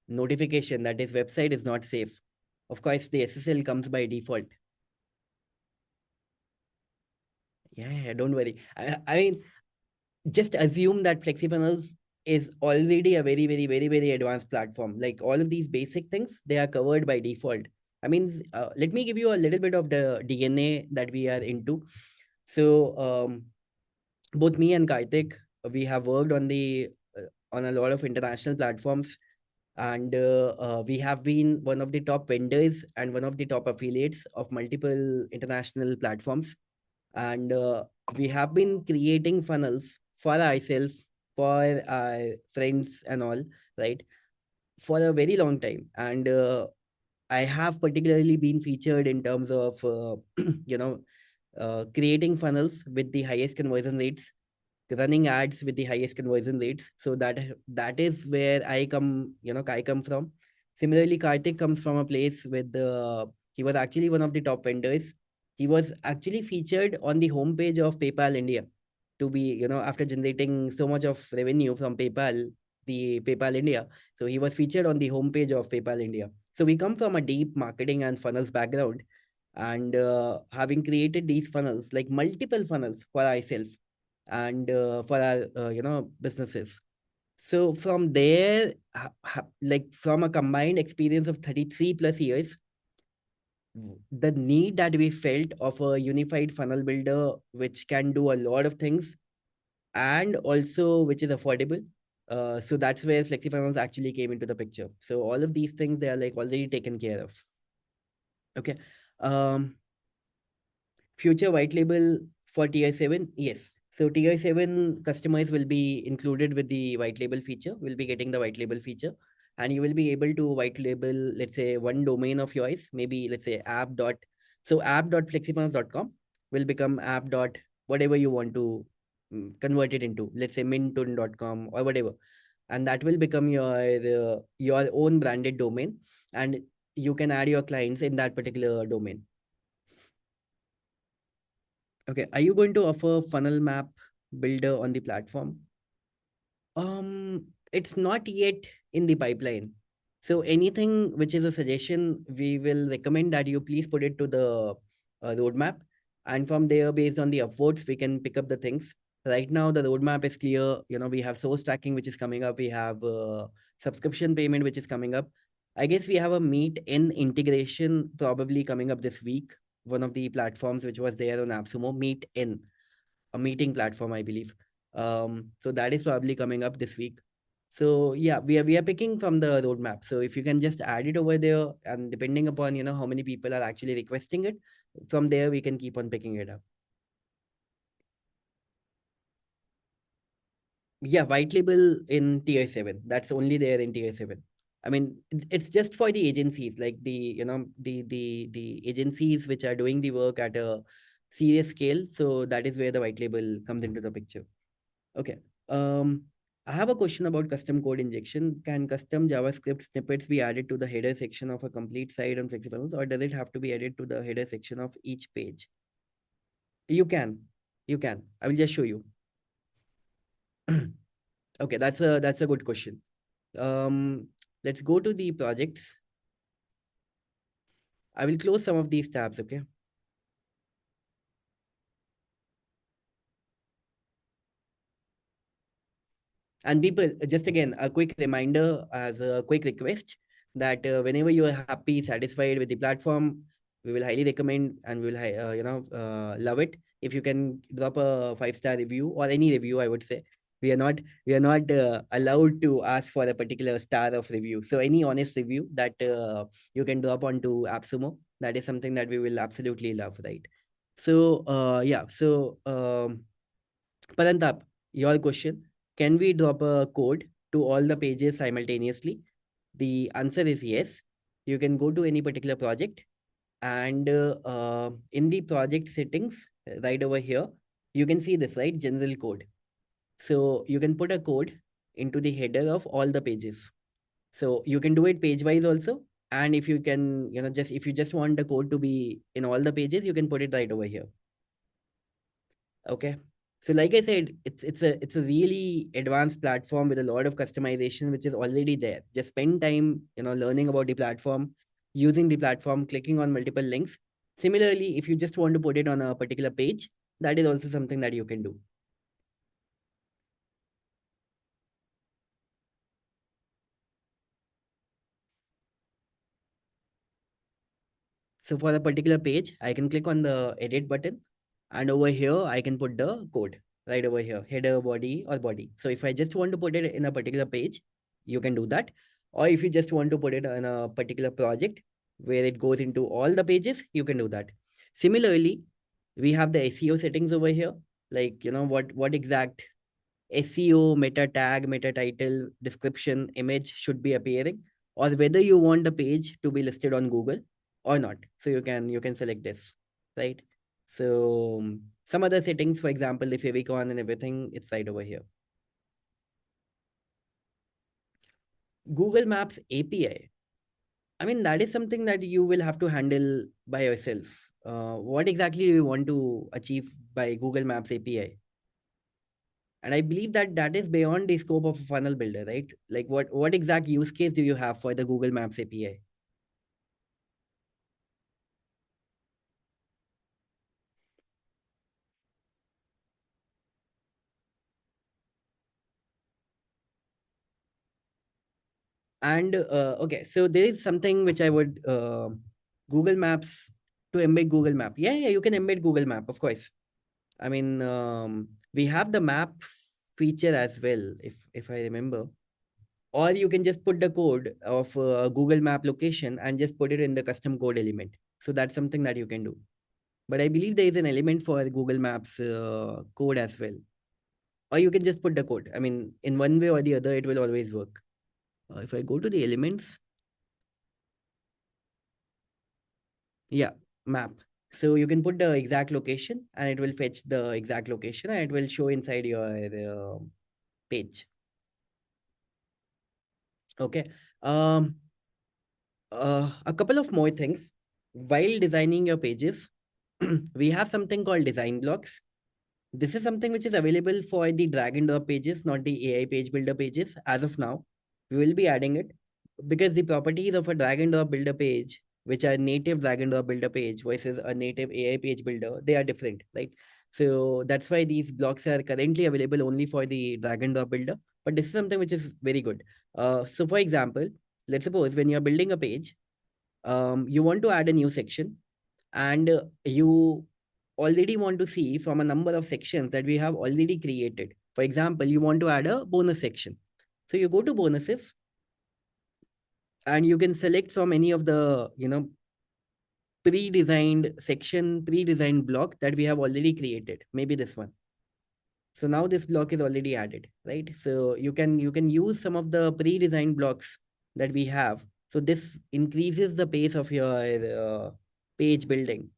notification that this website is not safe. Of course, the SSL comes by default. Yeah, yeah, don't worry. I mean, just assume that FlexiPanels is already a very, very, very, very advanced platform. Like all of these basic things, they are covered by default. I mean, let me give you a little bit of the DNA that we are into. So, both me and Karthik, we have worked on a lot of international platforms, and we have been one of the top vendors and one of the top affiliates of multiple international platforms. And we have been creating funnels for ourselves, for our friends and all, right, for a very long time. And I have particularly been featured in terms of you know creating funnels with the highest conversion rates, running ads with the highest conversion rates. So that is where I come from. Similarly, Karthik comes from a place with the he was actually one of the top vendors. He was actually featured on the homepage of PayPal India, to be, after generating so much of revenue from PayPal, the PayPal India. So he was featured on the homepage of PayPal India. So we come from a deep marketing and funnels background, and having created these funnels, like multiple funnels for ourselves and for our businesses. So from there, like from a combined experience of 33 plus years, the need that we felt of a unified funnel builder which can do a lot of things and also which is affordable, So that's where FlexiFinance actually came into the picture. So all of these things, they are like already taken care of. Okay. Um, Future white label for TI7, yes. So TI7 customers will be included with the white label feature, will be getting the white label feature, and you will be able to white label, let's say, one domain of yours, maybe let's say app.flexifinance.com will become app dot whatever you want to convert it into, let's say mintun.com or whatever, and that will become your own branded domain, and you can add your clients in that particular domain. Okay. Are you going to offer funnel map builder on the platform? It's not yet in the pipeline. So anything which is a suggestion, we will recommend that you please put it to the roadmap, and from there, based on the upvotes, we can pick up the things. Right now, the roadmap is clear. We have source tracking which is coming up. We have subscription payment which is coming up. I guess we have a meet in integration probably coming up this week. One of the platforms which was there on AppSumo, meet in a meeting platform, I believe. So that is probably coming up this week. So yeah, we are picking from the roadmap. So if you can just add it over there, and depending upon how many people are actually requesting it, from there we can keep on picking it up. Yeah, white label in tier 7. That's only there in tier 7. I mean, it's just for the agencies, like the agencies which are doing the work at a serious scale. So that is where the white label comes into the picture. Okay. Um, I have a question about custom code injection. Can custom JavaScript snippets be added to the header section of a complete site on Flexibles, or does it have to be added to the header section of each page? You can. You can. I will just show you. Okay, that's a good question. Let's go to the projects. I will close some of these tabs, okay? And people, just again, a quick reminder as a quick request that whenever you are happy, satisfied with the platform, we will highly recommend, and we will, love it if you can drop a 5-star review or any review. I would say we are not allowed to ask for a particular star of review. So any honest review that you can drop onto AppSumo, that is something that we will absolutely love, right? So yeah, so Parantap, your question, can we drop a code to all the pages simultaneously? The answer is yes. You can go to any particular project, and in the project settings, right over here, you can see this, right? General code. So you can put a code into the header of all the pages. So you can do it page wise also. And if you can, just if you just want the code to be in all the pages, you can put it right over here. Okay. So like I said, it's a really advanced platform with a lot of customization which is already there. Just spend time, learning about the platform, using the platform, clicking on multiple links. Similarly, if you just want to put it on a particular page, that is also something that you can do. So for a particular page, I can click on the edit button, and over here I can put the code right over here, header, body, or body. So if I just want to put it in a particular page, you can do that. Or if you just want to put it in a particular project where it goes into all the pages, you can do that. Similarly, we have the SEO settings over here, like what exact SEO, meta tag, meta title, description, image should be appearing, or whether you want the page to be listed on Google or not. So you can select this, right? So some other settings, for example, the favicon and everything, it's right over here. Google Maps API. I mean, that is something that you will have to handle by yourself. What exactly do you want to achieve by Google Maps API? And I believe that that is beyond the scope of a funnel builder, right? Like what exact use case do you have for the Google Maps API? And okay, so there is something which I would Google Maps, to embed Google Map. Yeah, yeah, you can embed Google Map, of course. I mean, we have the map feature as well, if I remember. Or you can just put the code of Google Map location and just put it in the custom code element. So that's something that you can do. But I believe there is an element for Google Maps code as well. Or you can just put the code. I mean, in one way or the other, it will always work. If I go to the elements, yeah, map. So you can put the exact location and it will fetch the exact location and it will show inside your page. Okay. Um, a couple of more things. While designing your pages, we have something called design blocks. This is something which is available for the drag and drop pages, not the AI page builder pages. As of now, we will be adding it because the properties of a drag and drop builder page, which are native drag and drop builder page versus a native AI page builder, they are different, right? So that's why these blocks are currently available only for the drag and drop builder. But this is something which is very good. So for example, let's suppose when you're building a page, you want to add a new section and you already want to see from a number of sections that we have already created. For example, you want to add a bonus section. So you go to bonuses and you can select from any of the, pre-designed section, pre-designed block that we have already created. Maybe this one. So now this block is already added, right? So you can use some of the pre-designed blocks that we have. So this increases the pace of your page building.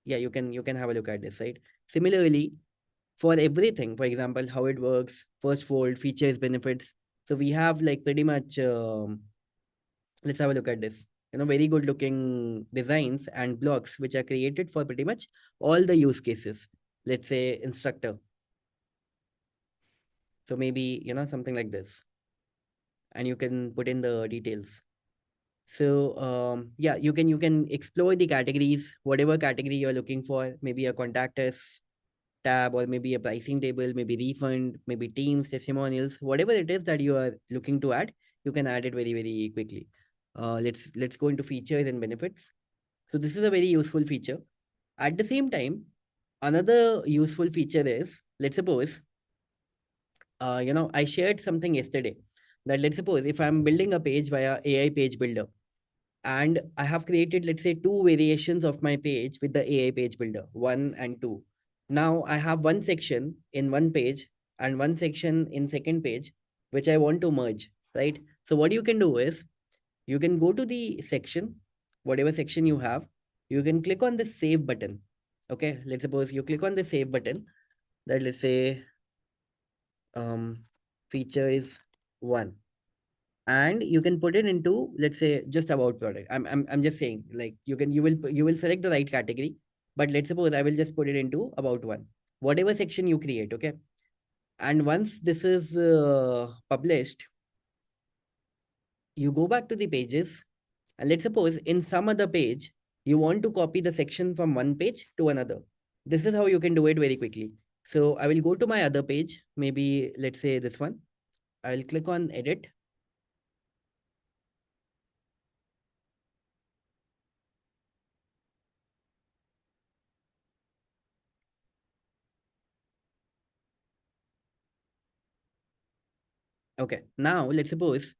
Yeah, you can have a look at this, right? Similarly, for everything, for example, how it works, first fold, features, benefits. So we have like pretty much. Let's have a look at this. Very good looking designs and blocks which are created for pretty much all the use cases. Let's say instructor. So maybe something like this, and you can put in the details. So yeah, you can explore the categories, whatever category you're looking for. Maybe a contact us tab, or maybe a pricing table, maybe refund, maybe teams, testimonials, whatever it is that you are looking to add, you can add it very, very quickly. Let's go into features and benefits. So this is a very useful feature. At the same time, another useful feature is, let's suppose, I shared something yesterday that let's suppose if I'm building a page via AI page builder and I have created, let's say, two variations of my page with the AI page builder, one and two. Now I have one section in one page and one section in second page, which I want to merge, right? So what you can do is you can go to the section, whatever section you have, you can click on the save button. Okay, let's suppose you click on the save button that let's say um, feature is one, and you can put it into, let's say, just about product. I'm just saying, like, you will select the right category, but let's suppose I will just put it into about one, whatever section you create. Okay, and once this is published, you go back to the pages, and let's suppose in some other page you want to copy the section from one page to another. This is how you can do it very quickly. So I will go to my other page, maybe let's say this one. I'll click on edit. Okay, now let's suppose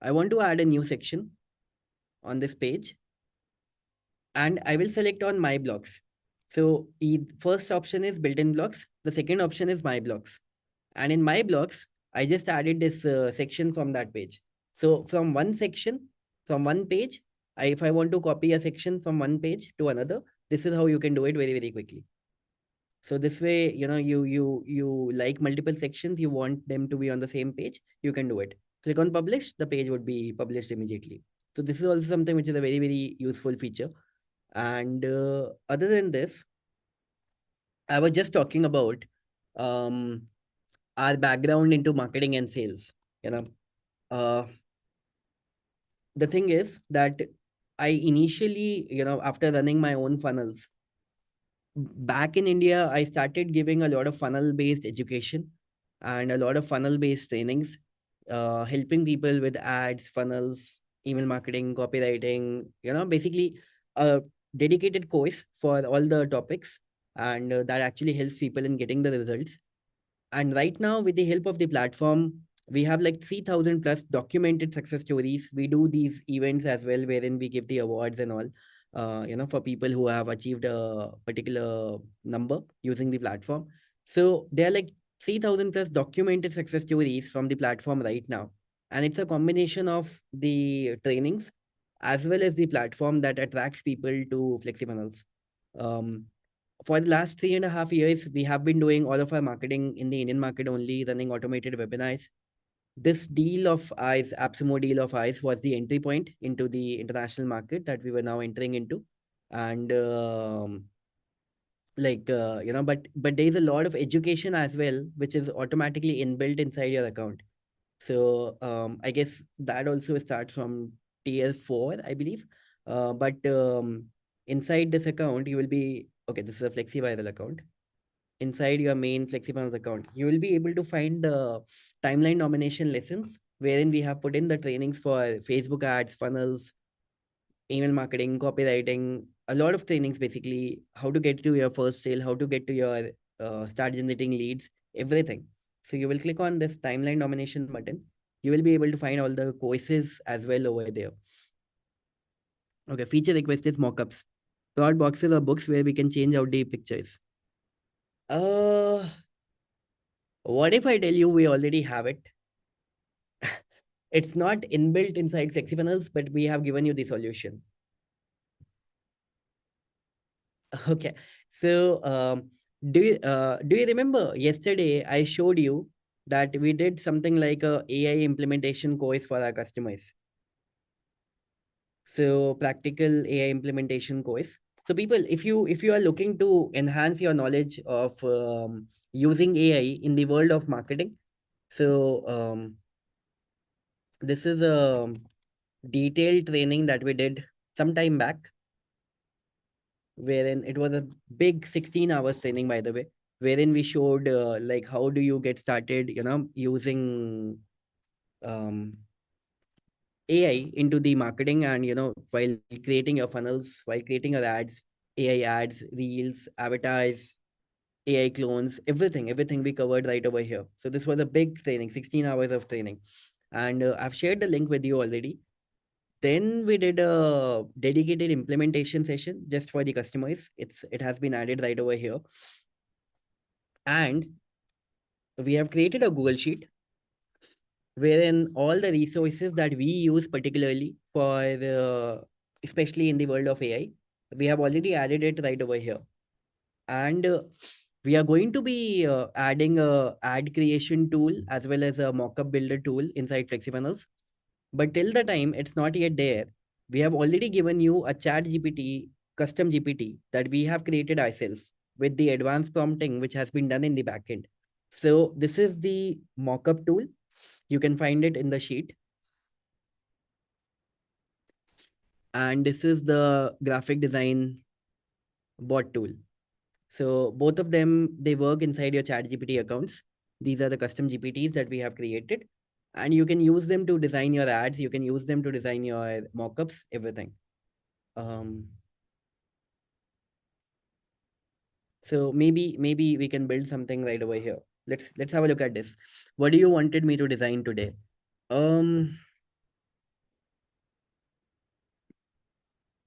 I want to add a new section on this page, and I will select on my blocks. So first option is built-in blocks. The second option is my blocks. And in my blocks, I just added this section from that page. So from one section, from one page, if I want to copy a section from one page to another, this is how you can do it very, very quickly. So this way, you like multiple sections, you want them to be on the same page, you can do it. Click on publish, the page would be published immediately. So this is also something which is a very, very useful feature. And other than this, I was just talking about um, our background into marketing and sales. You know, uh, the thing is that I initially, after running my own funnels, back in India, I started giving a lot of funnel based education and a lot of funnel based trainings, helping people with ads, funnels, email marketing, copywriting, basically a dedicated course for all the topics. And that actually helps people in getting the results. And right now, with the help of the platform, we have like 3,000 plus documented success stories. We do these events as well, wherein we give the awards and all, for people who have achieved a particular number using the platform. So there are like 3,000 plus documented success stories from the platform right now. And it's a combination of the trainings as well as the platform that attracts people to FlexiFunnels. Um, for the last 3.5 years, we have been doing all of our marketing in the Indian market only, running automated webinars. This deal of ours, AppSumo deal of ours, was the entry point into the international market that we were now entering into. And but there's a lot of education as well, which is automatically inbuilt inside your account. So I guess that also starts from tier 4, I believe. But inside this account, you will be okay. This is a FlexiViral account. Inside your main FlexiFunnels account, you will be able to find the timeline nomination lessons, wherein we have put in the trainings for Facebook ads, funnels, email marketing, copywriting, a lot of trainings basically, how to get to your first sale, how to get to your start generating leads, everything. So you will click on this timeline nomination button. You will be able to find all the courses as well over there. Okay, feature request is mockups. Plot boxes or books where we can change out the pictures. Uh, what if I tell you we already have it? It's not inbuilt inside FlexiFunnels, but we have given you the solution. Okay. So, do you remember yesterday I showed you that we did something like a AI implementation course for our customers. So practical AI implementation course. So people, if you are looking to enhance your knowledge of using AI in the world of marketing, so this is a detailed training that we did some time back, wherein it was a big 16 hours training, by the way, wherein we showed like how do you get started, using um, AI into the marketing, and while creating your funnels, while creating your ads, AI ads, reels, avatars, AI clones, everything we covered right over here. So this was a big training, 16 hours of training, and I've shared the link with you already. Then we did a dedicated implementation session just for the customers. It has been added right over here. And we have created a Google Sheet wherein all the resources that we use particularly for the, especially in the world of AI, we have already added it right over here. And we are going to be adding a ad creation tool as well as a mockup builder tool inside FlexiFunnels. But till the time it's not yet there, we have already given you a chat GPT, custom GPT that we have created ourselves with the advanced prompting, which has been done in the backend. So this is the mockup tool. You can find it in the sheet. And this is the graphic design bot tool. So both of them, they work inside your chat GPT accounts. These are the custom GPTs that we have created. And you can use them to design your ads. You can use them to design your mockups, everything. Um, so maybe we can build something right over here. Let's have a look at this. What do you wanted me to design today? Um,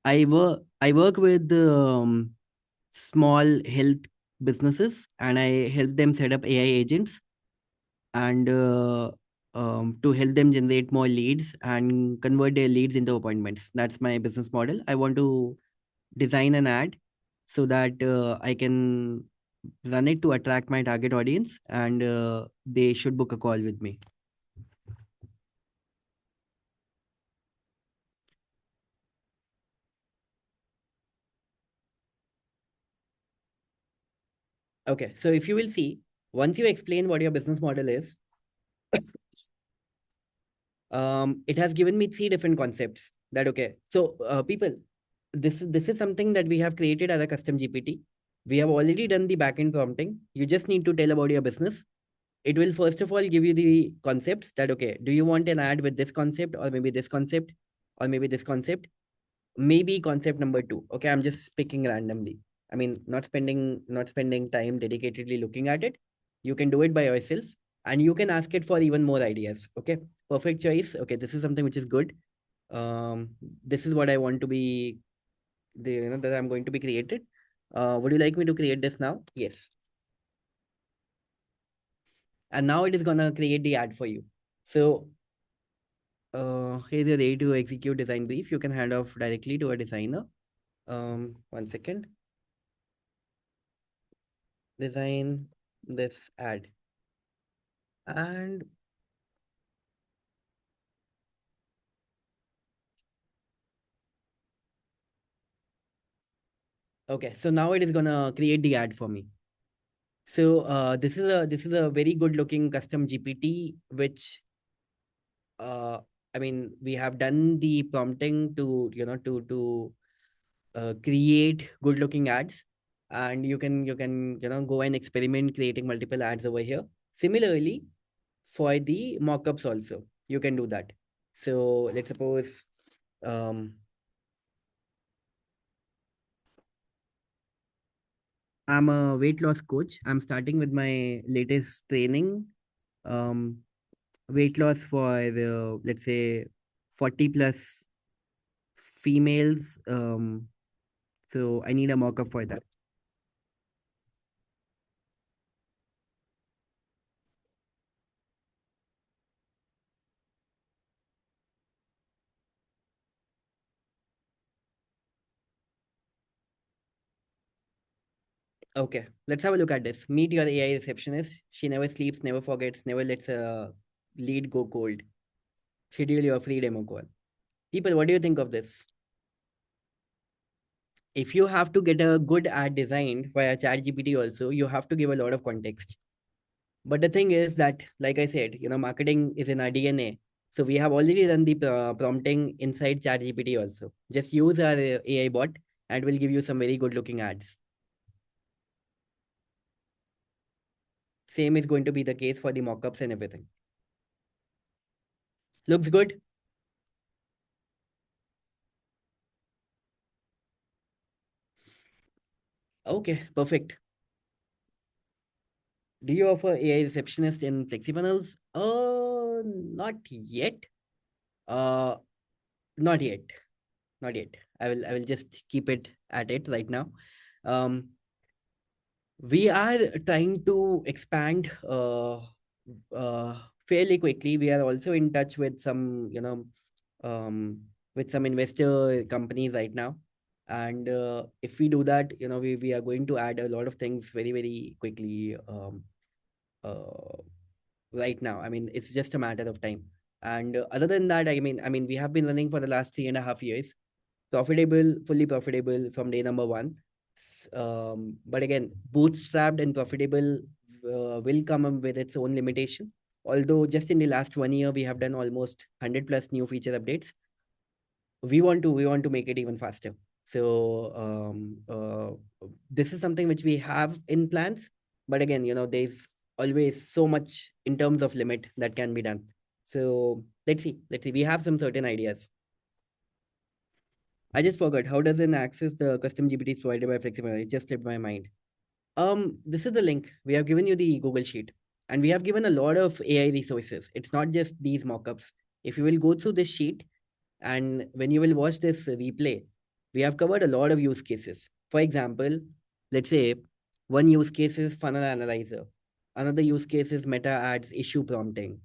I work with small health businesses, and I help them set up AI agents, and to help them generate more leads and convert their leads into appointments. That's my business model. I want to design an ad so that I can run it to attract my target audience, and they should book a call with me. Okay, so if you will see, once you explain what your business model is, it has given me three different concepts. That okay. So people, this is something that we have created as a custom GPT. We have already done the backend prompting. You just need to tell about your business. It will first of all give you the concepts that okay, do you want an ad with this concept, or maybe this concept, or maybe this concept, maybe concept number two. Okay, I'm just picking randomly. I mean, not spending time dedicatedly looking at it. You can do it by yourself, and you can ask it for even more ideas. Okay, perfect choice. Okay, this is something which is good. Um, this is what I want to be, that I'm going to be created. Would you like me to create this now? Yes. And now it is gonna create the ad for you. So here's your ready to execute design brief. You can hand off directly to a designer. 1 second. Design this ad. And okay, so now it is gonna create the ad for me. So this is a very good looking custom GPT, which uh, I mean, we have done the prompting to, create good looking ads, and you can go and experiment creating multiple ads over here. Similarly, for the mockups also, you can do that. So let's suppose, um, I'm a weight loss coach. I'm starting with my latest training. Um, Weight loss for the, let's say, 40 plus females. So I need a mock-up for that. Okay, let's have a look at this. Meet your AI receptionist. She never sleeps, never forgets, never lets a lead go cold. Schedule your free demo call. People, what do you think of this? If you have to get a good ad designed via ChatGPT also, you have to give a lot of context. But the thing is that, like I said, marketing is in our DNA. So we have already done the prompting inside ChatGPT also. Just use our AI bot and we'll give you some very good looking ads. Same is going to be the case for the mockups and everything. Looks good. Okay, perfect. Do you offer AI receptionist in FlexiFunnels? Not yet. Uh, Not yet. Not yet. I will just keep it at it right now. Um, we are trying to expand fairly quickly. We are also in touch with some, um, with some investor companies right now. And if we do that, we are going to add a lot of things very, very quickly. Uh, right now. I mean, it's just a matter of time. And other than that, I mean, we have been running for the last 3.5 years, profitable, fully profitable from day number one. But again, bootstrapped and profitable will come up with its own limitation. Although just in the last 1 year, we have done almost 100 plus new feature updates. We want to make it even faster. So this is something which we have in plans, but again, there's always so much in terms of limit that can be done. So let's see, we have some certain ideas. I just forgot, how does an access the custom GPT provided by Flexible? It just slipped my mind. This is the link. We have given you the Google Sheet, and we have given a lot of AI resources. It's not just these mockups. If you will go through this sheet, and when you will watch this replay, we have covered a lot of use cases. For example, let's say one use case is funnel analyzer. Another use case is meta ads issue prompting,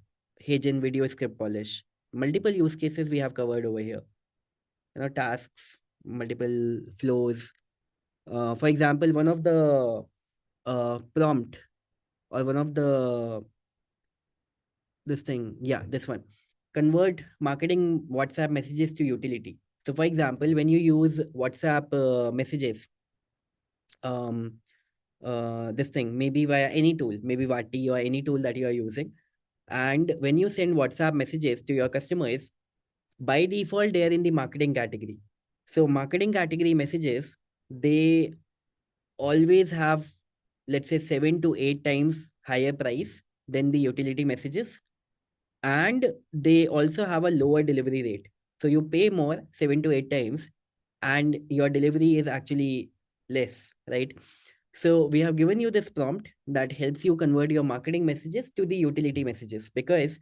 Hagin video script polish. Multiple use cases we have covered over here. Tasks, multiple flows. For example, one of the prompt, or one of the, this thing, yeah, this one, convert marketing WhatsApp messages to utility. So for example, when you use WhatsApp messages, um this thing, maybe via any tool, maybe Vati or any tool that you are using, and when you send WhatsApp messages to your customers, by default they are in the marketing category. So marketing category messages, they always have, let's say, 7 to 8 times higher price than the utility messages, and they also have a lower delivery rate. So you pay more 7 to 8 times, and your delivery is actually less, right? So we have given you this prompt that helps you convert your marketing messages to the utility messages, because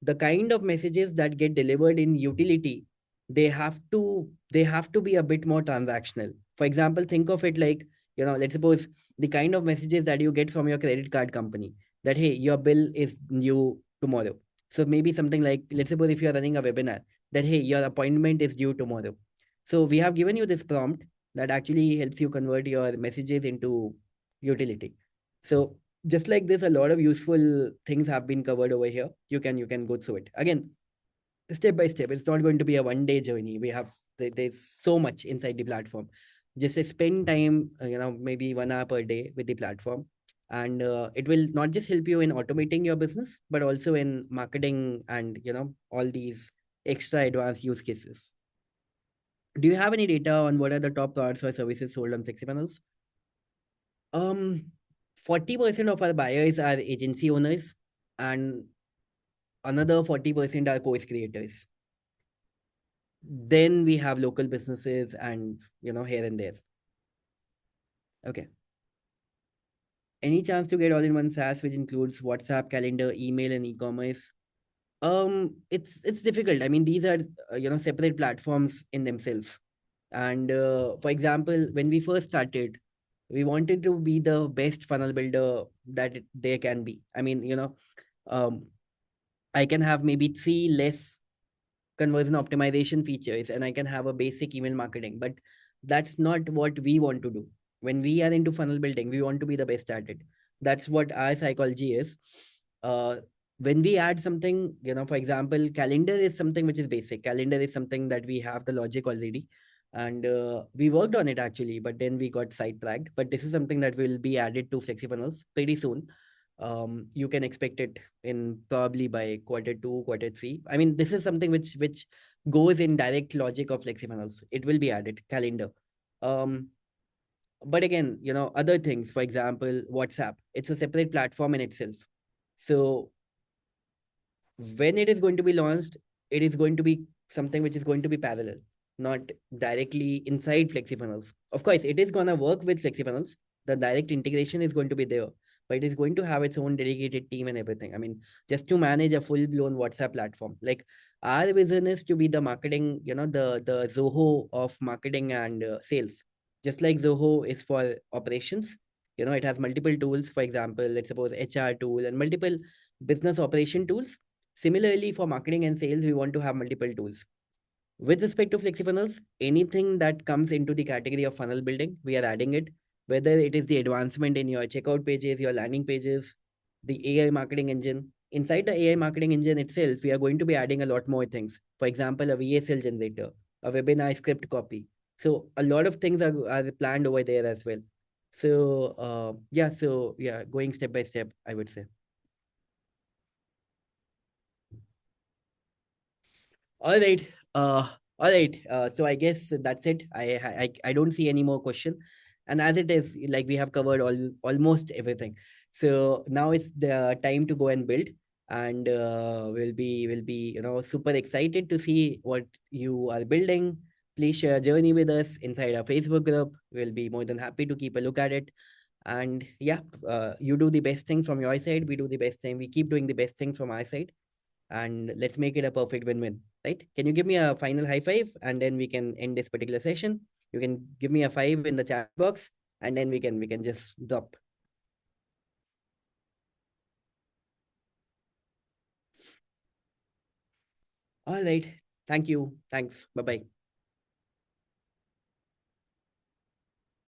the kind of messages that get delivered in utility, they have to be a bit more transactional. For example, think of it like, let's suppose the kind of messages that you get from your credit card company, that hey, your bill is due tomorrow. So maybe something like, let's suppose if you're running a webinar, that hey, your appointment is due tomorrow. So we have given you this prompt that actually helps you convert your messages into utility. So just like this, a lot of useful things have been covered over here. You can go through it again, step by step. It's not going to be a one day journey. There's so much inside the platform. Just spend time, maybe 1 hour per day with the platform, and it will not just help you in automating your business, but also in marketing and all these extra advanced use cases. Do you have any data on what are the top products or services sold on FlexiPanels? um 40% of our buyers are agency owners, and another 40% are course creators. Then we have local businesses and here and there. Okay. Any chance to get all in one SaaS which includes WhatsApp, calendar, email, and e-commerce? It's difficult. I mean, these are separate platforms in themselves. And for example, when we first started, we wanted to be the best funnel builder that there can be. I mean, um, I can have maybe three less conversion optimization features, and I can have a basic email marketing. But that's not what we want to do. When we are into funnel building, we want to be the best at it. That's what our psychology is. Uh, when we add something, for example, calendar is something which is basic. Calendar is something that we have the logic already. And we worked on it actually, but then we got sidetracked. But this is something that will be added to FlexiFunnels pretty soon. You can expect it in probably by quarter 2, quarter 3. I mean, this is something which goes in direct logic of FlexiFunnels. It will be added calendar. Um, but again, other things, for example, WhatsApp, it's a separate platform in itself. So when it is going to be launched, it is going to be something which is going to be parallel, not directly inside FlexiFunnels. Of course, it is going to work with FlexiFunnels. The direct integration is going to be there, but it is going to have its own dedicated team and everything. I mean, just to manage a full blown WhatsApp platform, like our vision is to be the marketing, the Zoho of marketing and sales. Just like Zoho is for operations, it has multiple tools. For example, let's suppose HR tool and multiple business operation tools. Similarly, for marketing and sales, we want to have multiple tools. With respect to FlexiFunnels, anything that comes into the category of funnel building, we are adding it. Whether it is the advancement in your checkout pages, your landing pages, the AI marketing engine. Inside the AI marketing engine itself, we are going to be adding a lot more things. For example, a VSL generator, a webinar script copy. So a lot of things are planned over there as well. So going step by step, I would say. All right. All right. So I guess that's it. I don't see any more question, and as it is, like we have covered almost everything. So now it's the time to go and build, and we'll be super excited to see what you are building. Please share a journey with us inside our Facebook group. We'll be more than happy to keep a look at it. And yeah, you do the best thing from your side. We do the best thing. We keep doing the best things from our side, and let's make it a perfect win-win, right? Can you give me a final high five, and then we can end this particular session? You can give me a five in the chat box, and then we can just drop. All right. Thank you. Thanks. Bye bye.